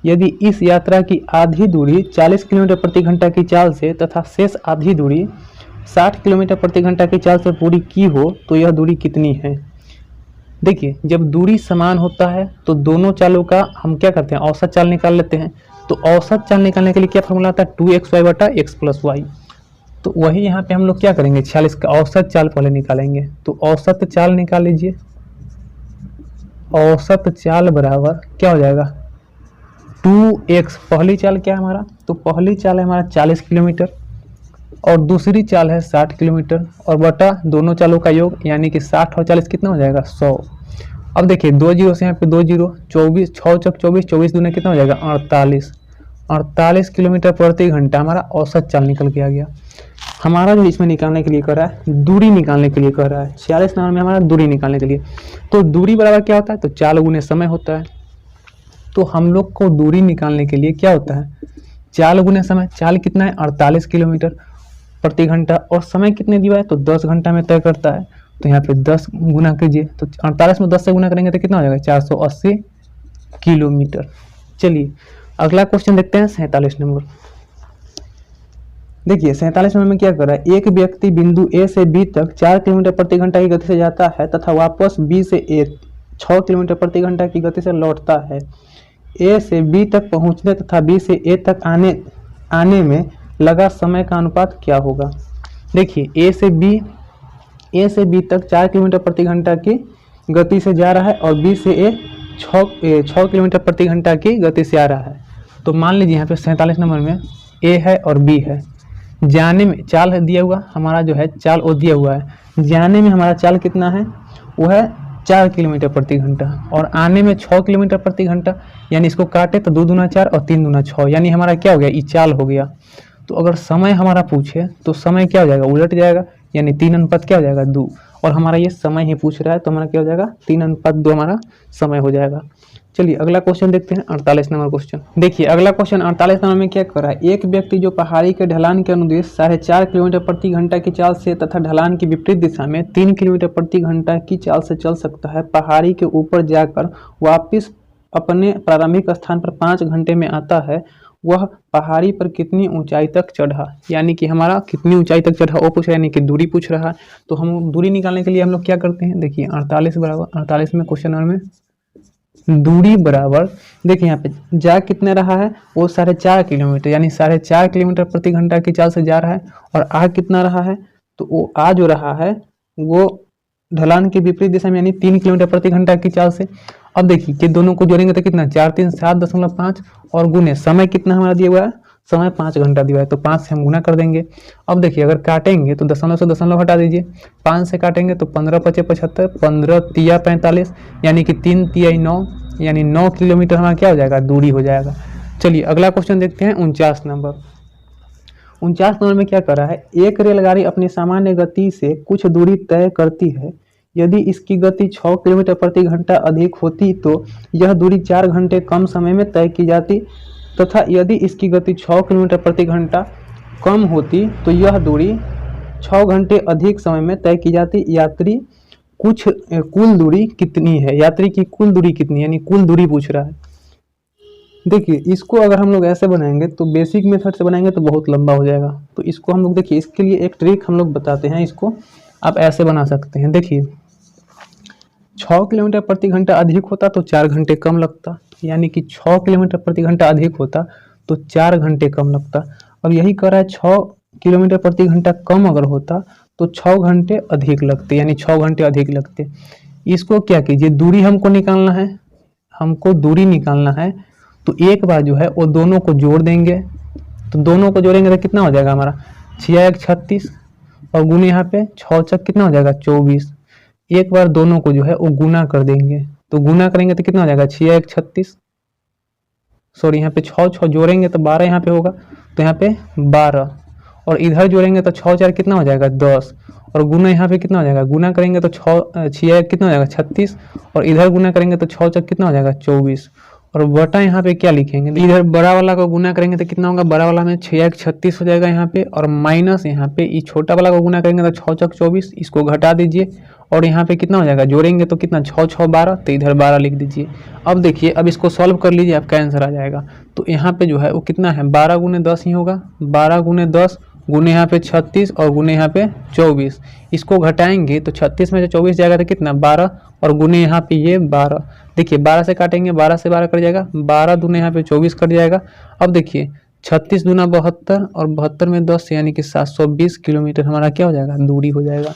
यदि इस यात्रा की आधी दूरी 40 किलोमीटर प्रति घंटा की चाल से तथा शेष आधी दूरी 60 किलोमीटर प्रति घंटा की चाल से पूरी की हो तो यह दूरी कितनी है। देखिए जब दूरी समान होता है तो दोनों चालों का हम क्या करते हैं, औसत चाल निकाल लेते हैं। तो औसत चाल निकालने के लिए क्या फॉर्मूला आता है, 2xy बटा x प्लस वाई। तो वही यहाँ पे हम लोग क्या करेंगे, 46 का औसत चाल पहले निकालेंगे। तो औसत चाल निकाल लीजिए, औसत चाल बराबर क्या हो जाएगा 2x। पहली चाल क्या है हमारा, तो पहली चाल है हमारा 40 किलोमीटर और दूसरी चाल है 60 किलोमीटर, और बटा दोनों चालों का योग, यानी कि 60 और 40 कितना हो जाएगा 100। अब देखिए 2 जीरो से यहाँ पे 2 जीरो, 24 6 चौक 24, 24 दूने कितना हो जाएगा 48 किलोमीटर प्रति घंटा हमारा औसत चाल निकल के आ गया। हमारा जो इसमें निकालने के लिए कर रहा है, दूरी निकालने के लिए कर रहा है, 46 नंबर में हमारा दूरी निकालने के लिए। तो दूरी बराबर क्या होता है, तो चाल गुने समय होता है। तो हम लोग को दूरी निकालने के लिए क्या होता है, चाल गुने समय। चाल कितना है 48 किलोमीटर प्रति घंटा, और समय कितने दिया है, तो 10 घंटा में तय करता है। तो यहाँ पे 10 गुना कीजिए, तो 48 में 10 से गुना करेंगे तो कितना हो जाएगा 480 किलोमीटर। चलिए अगला क्वेश्चन देखते हैं 47 नंबर। देखिए 47 नंबर में क्या कर रहा है, एक व्यक्ति बिंदु ए से बी तक 4 किलोमीटर प्रति घंटा की गति से जाता है तथा वापस बी से ए 6 किलोमीटर प्रति घंटा की गति से लौटता है। ए से बी तक पहुंचने तथा बी से ए तक आने में लगा समय का अनुपात क्या होगा। देखिए ए से बी तक 4 किलोमीटर प्रति घंटा की गति से जा रहा है और बी से ए 6 किलोमीटर प्रति घंटा की गति से आ रहा है। तो मान लीजिए यहाँ पे 47 नंबर में ए है और बी है। जाने में चाल है दिया हुआ, हमारा जो है चाल वो दिया हुआ है। जाने में हमारा चाल कितना है, वो है 4 किलोमीटर प्रति घंटा, और आने में 6 किलोमीटर प्रति घंटा, यानी इसको काटे तो 2 दूना 4 और 3 दूना 6, यानी हमारा क्या हो गया, ये चाल हो गया। तो अगर समय हमारा पूछे तो समय क्या हो जाएगा, उलट जाएगा, यानी 3 क्या हो जाएगा 2, और हमारा ये समय ही पूछ रहा है तो हमारा क्या हो जाएगा 3:2 हमारा समय हो जाएगा। चलिए अगला क्वेश्चन देखते हैं 48 नंबर क्वेश्चन। देखिए अगला क्वेश्चन 48 नंबर में क्या कर रहा है, एक व्यक्ति जो पहाड़ी के ढलान के अनुदेश 4.5 किलोमीटर प्रति घंटा की चाल से तथा ढलान की विपरीत दिशा में 3 किलोमीटर प्रति घंटा की चाल से चल सकता है, पहाड़ी के ऊपर जाकर वापिस अपने प्रारंभिक स्थान पर 5 घंटे में आता है, वह पहाड़ी पर कितनी ऊंचाई तक चढ़ा। यानी कि हमारा कितनी ऊंचाई तक चढ़ा वो पूछ रहा है, यानी कि दूरी पूछ रहा है। तो हम दूरी निकालने के लिए हम लोग क्या करते हैं, देखिए 48 बराबर 48 में क्वेश्चन नंबर में दूरी बराबर, देखिए यहाँ पे जा कितने रहा है, वो 4.5 किलोमीटर, यानी 4.5 किलोमीटर प्रति घंटा की चाल से जा रहा है, और आ कितना रहा है, तो वो आ जो रहा है वो ढलान के विपरीत दिशा में, यानी 3 किलोमीटर प्रति घंटा की चाल से। अब देखिए कि दोनों को जोड़ेंगे तो कितना 4 3 7.5 और गुने समय कितना हमारा दिया हुआ है, समय 5 घंटा दिया है, तो 5 से हम गुना कर देंगे। अब देखिए अगर काटेंगे तो दशमलव से दशमलव हटा दीजिए, 5 से काटेंगे तो 15 5 75, 15 तिया 45, यानी कि 3 तिया 9, यानी 9 किलोमीटर हमारा क्या हो जाएगा, दूरी हो जाएगा। चलिए अगला क्वेश्चन देखते हैं 49 नंबर। 49 नंबर में क्या कर रहा है, एक रेलगाड़ी अपनी सामान्य गति से कुछ दूरी तय करती है, यदि इसकी गति 6 किलोमीटर प्रति घंटा अधिक होती तो यह दूरी 4 घंटे कम समय में तय की जाती, तथा यदि इसकी गति 6 किलोमीटर प्रति घंटा कम होती तो यह दूरी 6 घंटे अधिक समय में तय की जाती। यात्री कुल दूरी कितनी है, यात्री की कुल दूरी कितनी है, यानी कुल दूरी पूछ रहा है। देखिए इसको अगर हम लोग ऐसे बनाएंगे तो बेसिक मेथड से बनाएंगे तो बहुत लंबा हो जाएगा। तो इसको हम लोग देखिए, इसके लिए एक ट्रिक हम लोग बताते हैं। इसको आप ऐसे बना सकते हैं। देखिए 6 किलोमीटर प्रति घंटा अधिक होता तो 4 घंटे कम लगता, यानी कि 6 किलोमीटर प्रति घंटा अधिक होता तो 4 घंटे कम लगता। अब यही कह रहा है 6 किलोमीटर प्रति घंटा कम अगर होता तो 6 घंटे अधिक लगते, यानी 6 घंटे अधिक लगते। इसको क्या कीजिए, दूरी हमको निकालना है, हमको दूरी निकालना है। तो एक बार जो है वो दोनों को जोड़ देंगे। तो दोनों को जोड़ेंगे तो कितना हो जाएगा हमारा 6 1 36 और गुने यहाँ पे 6 चक कितना हो जाएगा 24। एक बार दोनों को जो है वो गुना कर देंगे। तो गुना करेंगे तो कितना हो जाएगा 6 1 36, सॉरी यहाँ पे 6 6 जोड़ेंगे तो 12 यहाँ पे होगा, तो यहाँ पे 12 और इधर जोड़ेंगे तो 6 4 कितना हो जाएगा 10 और गुना यहाँ पे कितना हो जाएगा, गुना करेंगे तो 6 कितना हो जाएगा 36 और इधर गुना करेंगे तो 6 चक कितना हो जाएगा 24 और बटा यहाँ पे क्या लिखेंगे, इधर बड़ा वाला को गुना करेंगे तो कितना होगा, बड़ा वाला में 6 1 36 हो जाएगा यहाँ पे और माइनस यहाँ पे ये छोटा वाला को गुना करेंगे तो 6 चक 24, इसको घटा दीजिए और यहाँ पे कितना हो जाएगा, जोड़ेंगे तो कितना 6 6 12, तो इधर 12 लिख दीजिए। अब देखिए अब इसको सॉल्व कर लीजिए, आपका आंसर आ जाएगा। तो यहाँ पे जो है वो कितना है 12 गुने 10 ही होगा, 12 गुने 10 गुने यहाँ पे 36 और गुने यहाँ पे 24। इसको घटाएंगे तो 36 में से 24 जाएगा तो कितना 12 और गुने यहाँ पे ये 12। देखिए 12 से काटेंगे, 12 से 12 कट जाएगा, 12 दूने यहाँ पे 24 कट जाएगा। अब देखिए 36 दूना 72 और 72 में 10 यानी कि 720 किलोमीटर हमारा क्या हो जाएगा, दूरी हो जाएगा।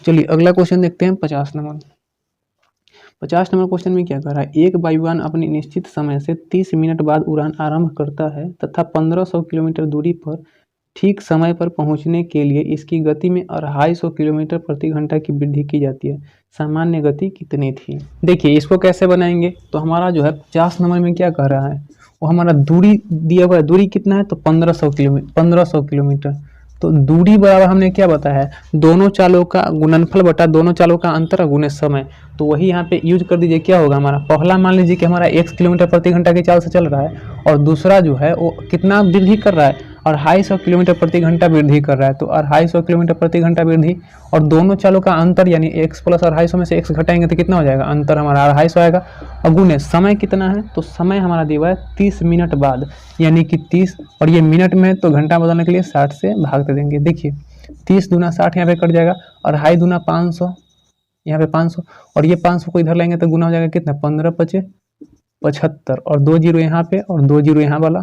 चलिए अगला क्वेश्चन देखते हैं 50 नंबर। 50 नंबर क्वेश्चन में क्या कर रहा है, एक वायुयान अपनी निश्चित समय से 30 मिनट बाद उड़ान आरंभ करता है तथा 1500 किलोमीटर दूरी पर ठीक समय पर पहुंचने के लिए इसकी गति में 250 किलोमीटर प्रति घंटा की वृद्धि की जाती है। सामान्य गति कितनी थी। देखिए इसको कैसे बनाएंगे, तो हमारा जो है 50 नंबर में क्या कह रहा है, वो हमारा दूरी दिया हुआ है, दूरी कितना है तो 1500 किलोमीटर। तो दूरी बराबर हमने क्या बताया है, दोनों चालों का गुणनफल बटा दोनों चालों का अंतर गुणे समय। तो वही यहाँ पे यूज कर दीजिए। क्या होगा हमारा, पहला मान लीजिए कि हमारा x किलोमीटर प्रति घंटा की चाल से चल रहा है और दूसरा जो है वो कितना वृद्धि कर रहा है, 250 किलोमीटर प्रति घंटा वृद्धि कर रहा है। तो 250 किलोमीटर प्रति घंटा वृद्धि और दोनों चालों का अंतर यानी x प्लस 250 में से x घटाएंगे तो कितना हो जाएगा, अंतर हमारा 250 आएगा। और गुणे समय कितना है, तो समय हमारा दिया हुआ है 30 मिनट बाद, यानी कि 30 और ये मिनट में तो घंटा बदलने के लिए 60 से भाग दे देंगे। देखिए 30 दूना 60 यहाँ पे कट जाएगा और 2.5 दूना 500, यहाँ पे 500 और ये 500 को इधर लेंगे तो गुना हो जाएगा कितना 15 5 75 और 2 जीरो यहाँ पे और 2 जीरो यहाँ वाला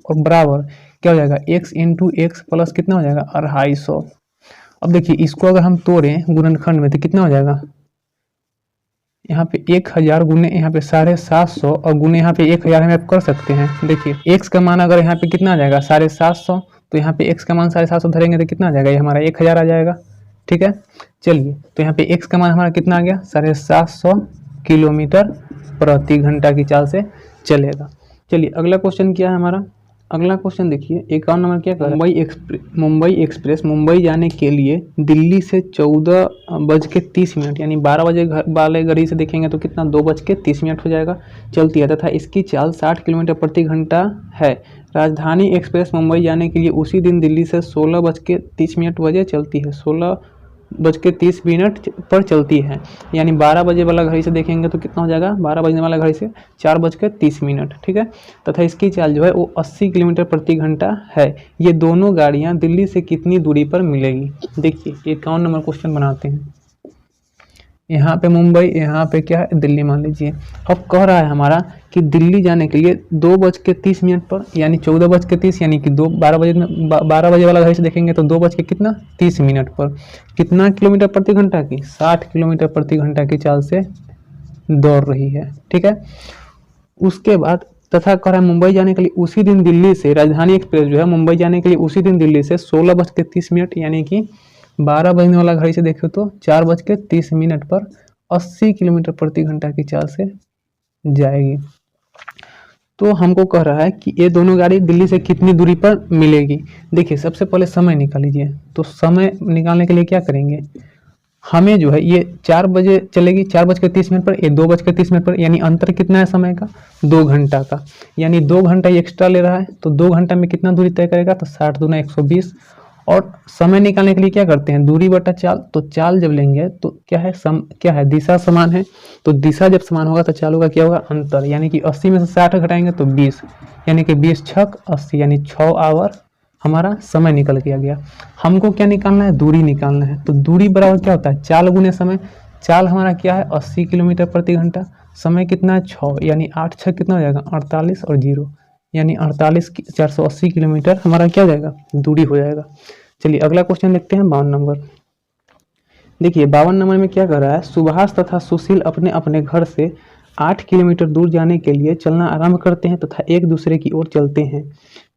और बराबर क्या हो जाएगा x इंटू एक्स प्लस कितना हो जाएगा 250। अब देखिए इसको अगर हम तोड़ें गुणनखंड में तो कितना हो जाएगा, यहाँ पे 1000 गुने यहाँ पे 750 और गुने यहाँ पे 1000 हम कर सकते हैं। देखिए x का मान अगर यहाँ पे कितना आ जाएगा 750, तो यहाँ पे x का मान 750 धरेंगे तो कितना आ जाएगा, ये हमारा 1000 आ जाएगा। ठीक है, चलिए तो यहाँ पे x का मान हमारा कितना आ गया 750 किलोमीटर प्रति घंटा की चाल से चलेगा। चलिए अगला क्वेश्चन क्या है हमारा, अगला क्वेश्चन देखिए 51 नंबर क्या कर, मुंबई एक्सप्रेस मुंबई जाने के लिए दिल्ली से 14:30 यानी 12 बजे वाले घड़ी से देखेंगे तो कितना 2:30 हो जाएगा चलती है तथा इसकी चाल 60 किलोमीटर प्रति घंटा है। राजधानी एक्सप्रेस मुंबई जाने के लिए उसी दिन दिल्ली से 16:30 बजे चलती है, 16:30 पर चलती है, यानी 12 बजे वाला घड़ी से देखेंगे तो कितना हो जाएगा, 12 बजने वाला घड़ी से 4:30। ठीक है, तथा इसकी चाल जो है वो 80 किलोमीटर प्रति घंटा है। ये दोनों गाड़ियां दिल्ली से कितनी दूरी पर मिलेगी। देखिए 51 नंबर क्वेश्चन बनाते हैं। यहाँ पे मुंबई, यहाँ पे क्या है दिल्ली मान लीजिए। अब कह रहा है हमारा कि दिल्ली जाने के लिए 2:30 पर यानी 14:30 यानी कि 12 बजे वाला घड़ी से देखेंगे तो 2:30 पर कितना किलोमीटर प्रति घंटा की 60 किलोमीटर प्रति घंटा की चाल से दौड़ रही है। ठीक है, उसके बाद तथा कह रहा है मुंबई जाने के लिए उसी दिन दिल्ली से, राजधानी एक्सप्रेस जो है मुंबई जाने के लिए उसी दिन दिल्ली से 16:30 यानी कि 12 बजने वाला घड़ी से देखो तो 4:30 पर 80 किलोमीटर प्रति घंटा की चाल से जाएगी। तो हमको कह रहा है कि ये दोनों गाड़ी दिल्ली से कितनी दूरी पर मिलेगी। देखिए सबसे पहले समय निकाल लीजिए। तो समय निकालने के लिए क्या करेंगे, हमें जो है ये 4 बजे चलेगी 4:30 पर, ये 2:30 पर, यानी अंतर कितना है समय का 2 घंटा का, यानी 2 घंटा एक्स्ट्रा ले रहा है। तो 2 घंटा में कितना दूरी तय करेगा तो 60 दूना 120 और समय निकालने के लिए क्या करते हैं, दूरी बटा चाल। तो चाल जब लेंगे तो क्या है, क्या है, दिशा समान है। तो दिशा जब समान होगा तो चालों का क्या होगा, अंतर। यानी कि 80 में से 60 घटाएंगे तो 20, यानी कि 20 छक 80, यानी 6 आवर हमारा समय निकल के आ गया। हमको क्या निकालना है, दूरी निकालना है। तो दूरी बराबर क्या होता है, चाल गुने समय। चाल हमारा क्या है, 80 किलोमीटर प्रति घंटा। समय कितना है, 6, यानी 8 छक कितना हो जाएगा, 48 और 0, यानी 48 480 किलोमीटर हमारा क्या हो जाएगा, दूरी हो जाएगा। चलिए अगला क्वेश्चन देखते हैं 52 नंबर। देखिए 52 नंबर में क्या कर रहा है, सुभाष तथा सुशील अपने अपने घर से 8 किलोमीटर दूर जाने के लिए चलना आरंभ करते हैं तथा एक दूसरे की ओर चलते हैं।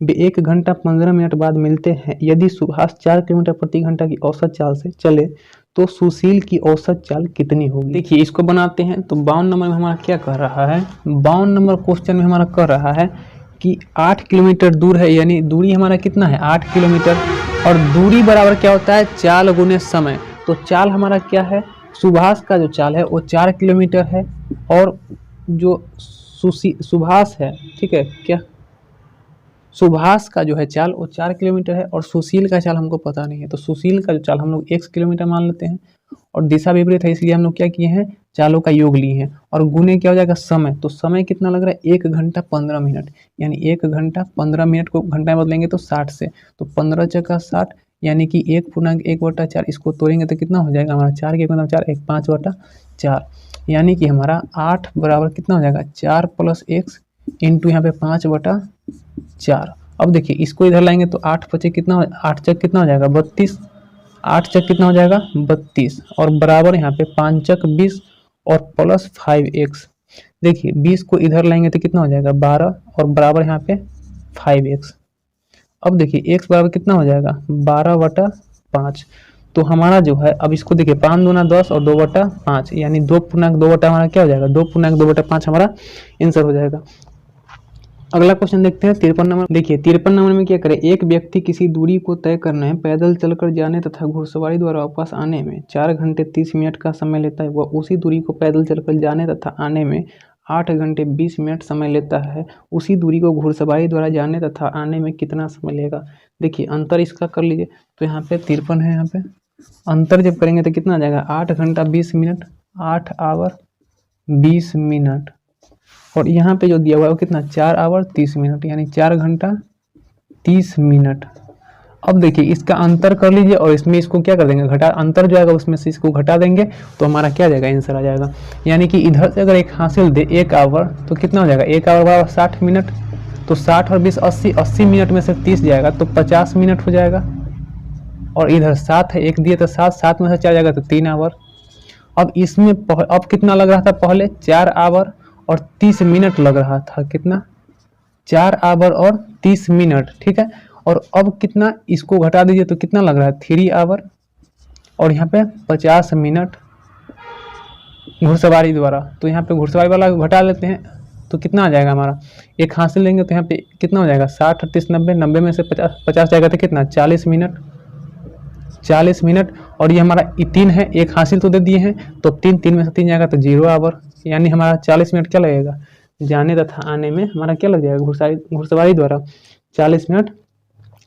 वे 1 घंटा 15 मिनट बाद मिलते हैं। यदि सुभाष 4 किलोमीटर प्रति घंटा की औसत चाल से चले तो सुशील की औसत चाल कितनी होगी। देखिए इसको बनाते हैं। तो 52 नंबर में हमारा क्या कह रहा है, 52 नंबर क्वेश्चन में हमारा कह रहा है कि 8 किलोमीटर दूर है, यानी दूरी हमारा कितना है, 8 किलोमीटर। और दूरी बराबर क्या होता है, चाल गुने समय। तो चाल हमारा क्या है, सुभाष का जो चाल है वो 4 किलोमीटर है, और जो सुभाष है, ठीक है, क्या सुभाष का जो है चाल वो 4 किलोमीटर है, और सुशील का चाल हमको पता नहीं है। तो सुशील का जो चाल हम लोग 1 किलोमीटर मान लेते हैं, और दिशा विपरीत है इसलिए हम लोग क्या किए हैं, चालों का योग लिए हैं। और गुने क्या हो जाएगा, समय। तो समय कितना लग रहा है, 1 घंटा 15 मिनट, यानी 1 घंटा 15 मिनट को घंटा में बदलेंगे तो 60 से। तो 15 चौका 60, यानी कि 1/1/4, इसको तोड़ेंगे तो कितना हो जाएगा हमारा, 4 के 4, 1 5/4, यानी कि हमारा 8 बराबर कितना हो जाएगा, 4 + x इंटू यहाँ पे 5/4। अब देखिए इसको इधर लाएंगे तो 8 पचे कितना, 8 चक कितना हो जाएगा, 32, 8 चक कितना हो जाएगा, 32, और बराबर यहाँ पे 5 चक 20 और प्लस 5x। देखिए 20 को इधर लाएंगे तो कितना हो जाएगा, 12, और बराबर यहाँ पे 5x। अब देखिए x बराबर कितना हो जाएगा, 12/5। तो हमारा जो है, अब इसको देखिए 5 दूना 10 और 2/5, यानी 2.2 हमारा क्या हो जाएगा, 2.2/5 हमारा आंसर हो जाएगा। अगला क्वेश्चन देखते हैं 53 नंबर। देखिए 53 नंबर में क्या करें, एक व्यक्ति किसी दूरी को तय करने, पैदल चलकर जाने तथा घुड़सवारी द्वारा वापस आने में 4 घंटे 30 मिनट का समय लेता है। वह उसी दूरी को पैदल चलकर जाने तथा आने में 8 घंटे 20 मिनट समय लेता है। उसी दूरी को घुड़सवारी द्वारा जाने तथा आने में कितना समय लेगा। देखिए अंतर इसका कर लीजिए। तो यहाँ पे 53 है, यहाँ पे अंतर जब करेंगे तो कितना आ जाएगा, 8 घंटा 20 मिनट, 8 आवर 20 मिनट, और यहाँ पे जो दिया हुआ है वो कितना, 4 आवर 30 मिनट, यानी 4 घंटा 30 मिनट। अब देखिए इसका अंतर कर लीजिए, और इसमें इसको क्या कर देंगे, घटा, अंतर जो आएगा उसमें से इसको घटा देंगे तो हमारा क्या आ जाएगा, आंसर आ जाएगा। यानी कि इधर से अगर एक हासिल दे 1 आवर तो कितना हो जाएगा, 1 आवर बराबर 60 मिनट। तो 60 और 20 80, 80 मिनट में से 30 जाएगा तो 50 मिनट हो जाएगा। और इधर 7 है, एक दिए तो 7, 7 में से 4 जाएगा तो 3 आवर। अब इसमें अब कितना लग रहा था, पहले 4 आवर और 30 मिनट लग रहा था, कितना, 4 आवर और 30 मिनट, ठीक है। और अब कितना, इसको घटा दीजिए तो कितना लग रहा है, 3 आवर, और यहाँ पे 50 मिनट घुड़सवारी द्वारा। तो यहाँ पे घुड़सवारी वाला घटा लेते हैं तो कितना आ जाएगा हमारा, एक हासिल लेंगे तो यहाँ पे कितना हो जाएगा, 60 30 90, 90 में से 50 जाएगा तो कितना, 40 मिनट, 40 मिनट। और ये हमारा 3 है, एक हासिल तो दे दिए हैं, तो 3 में से 3 जाएगा तो 0 आवर, यानी हमारा 40 मिनट क्या लगेगा, जाने तथा आने में हमारा क्या लग जाएगा, घुड़सवारी द्वारा 40 मिनट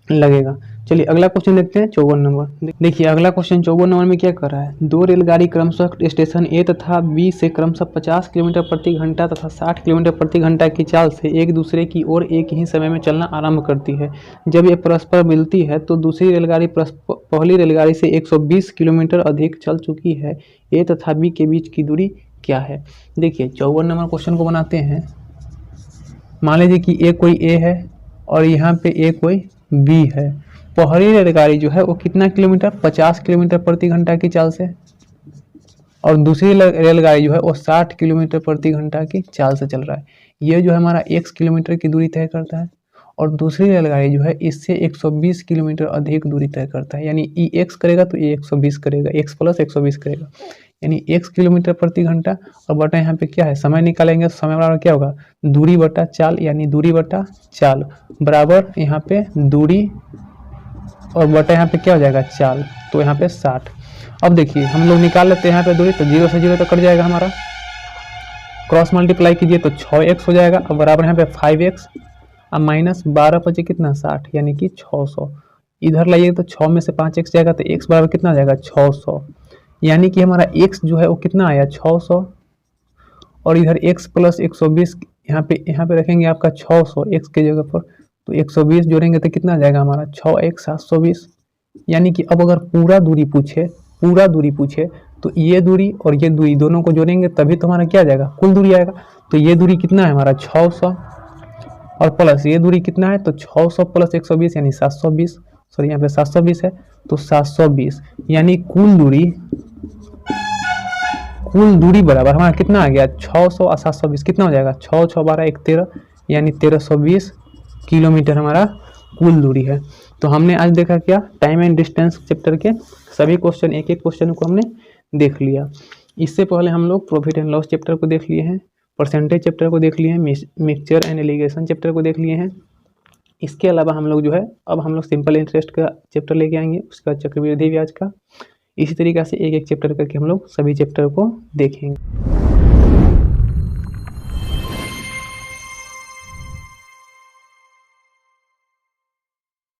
लगेगा। चलिए अगला क्वेश्चन देखते हैं 54 नंबर। देखिए अगला क्वेश्चन 54 नंबर में क्या कर रहा है, 2 रेलगाड़ी क्रमशः स्टेशन ए तथा बी से क्रमशः 50 किलोमीटर प्रति घंटा तथा 60 किलोमीटर प्रति घंटा की चाल से एक दूसरे की ओर एक ही समय में चलना आरंभ करती है। जब ये परस्पर मिलती है तो दूसरी रेलगाड़ी पहली रेलगाड़ी से 120 किलोमीटर अधिक चल चुकी है। ए तथा बी के बीच की दूरी क्या है। देखिए 54 नंबर क्वेश्चन को बनाते हैं। मान लीजिए कि ए कोई ए है और यहाँ पे ए कोई बी है। पहली रेलगाड़ी जो है वो कितना किलोमीटर, 50 किलोमीटर प्रति घंटा की चाल से, और दूसरी रेलगाड़ी जो है वो 60 किलोमीटर प्रति घंटा की चाल से चल रहा है। ये जो है हमारा x किलोमीटर की दूरी तय करता है, और दूसरी रेलगाड़ी जो है इससे 120 किलोमीटर अधिक दूरी तय करता है। यानी ई x करेगा तो ये 120 करेगा, x + 120 करेगा, यानी x किलोमीटर प्रति घंटा। और बटा यहाँ पे क्या है, समय निकालेंगे तो समय बराबर क्या होगा, दूरी बटा चाल, यानी दूरी बटा चाल बराबर यहाँ पे दूरी और बटा यहाँ पे क्या हो जाएगा, चाल, तो यहाँ पे 60। अब देखिए हम लोग निकाल लेते हैं यहाँ पे दूरी, तो 0 से 0 तो कट जाएगा हमारा, क्रॉस मल्टीप्लाई कीजिए तो 6x हो जाएगा, और बराबर यहाँ पे 5x, अब -12 बचे कितना, 60, यानी कि 600। इधर लाइए तो 6 में से 5x जाएगा तो x बराबर कितना जाएगा 600, यानी कि हमारा x जो है वो कितना आया 600, और इधर x प्लस 120 यहाँ पे रखेंगे आपका 600 x के जगह पर, तो 120 जोड़ेंगे तो कितना जाएगा हमारा 6x 720। यानी कि अब अगर पूरा दूरी पूछे तो ये दूरी और ये दूरी दोनों को जोड़ेंगे तभी तो हमारा क्या जाएगा कुल दूरी आएगा। तो ये दूरी कितना है हमारा 600 और प्लस ये दूरी कितना है तो 600 प्लस 120 यानी 720, सॉरी यहाँ पे 720 है तो 720, यानी कुल दूरी बराबर हमारा कितना आ गया 600 और 720 कितना हो जाएगा 6 6 12 1 13, यानी 1320 किलोमीटर हमारा कुल दूरी है। तो हमने आज देखा क्या टाइम एंड डिस्टेंस चैप्टर के सभी क्वेश्चन, एक एक क्वेश्चन को हमने देख लिया। इससे पहले हम लोग प्रॉफिट एंड लॉस चैप्टर को देख लिए हैं, परसेंटेज चैप्टर को देख लिए हैं, मिक्सचर एंड एलिगेशन चैप्टर को देख लिए हैं। इसके अलावा हम लोग जो है अब हम लोग सिंपल इंटरेस्ट का चैप्टर लेके आएंगे, उसके बाद चक्रवृद्धि ब्याज का। इसी तरीके से एक एक चैप्टर करके हम लोग सभी चैप्टर को देखेंगे।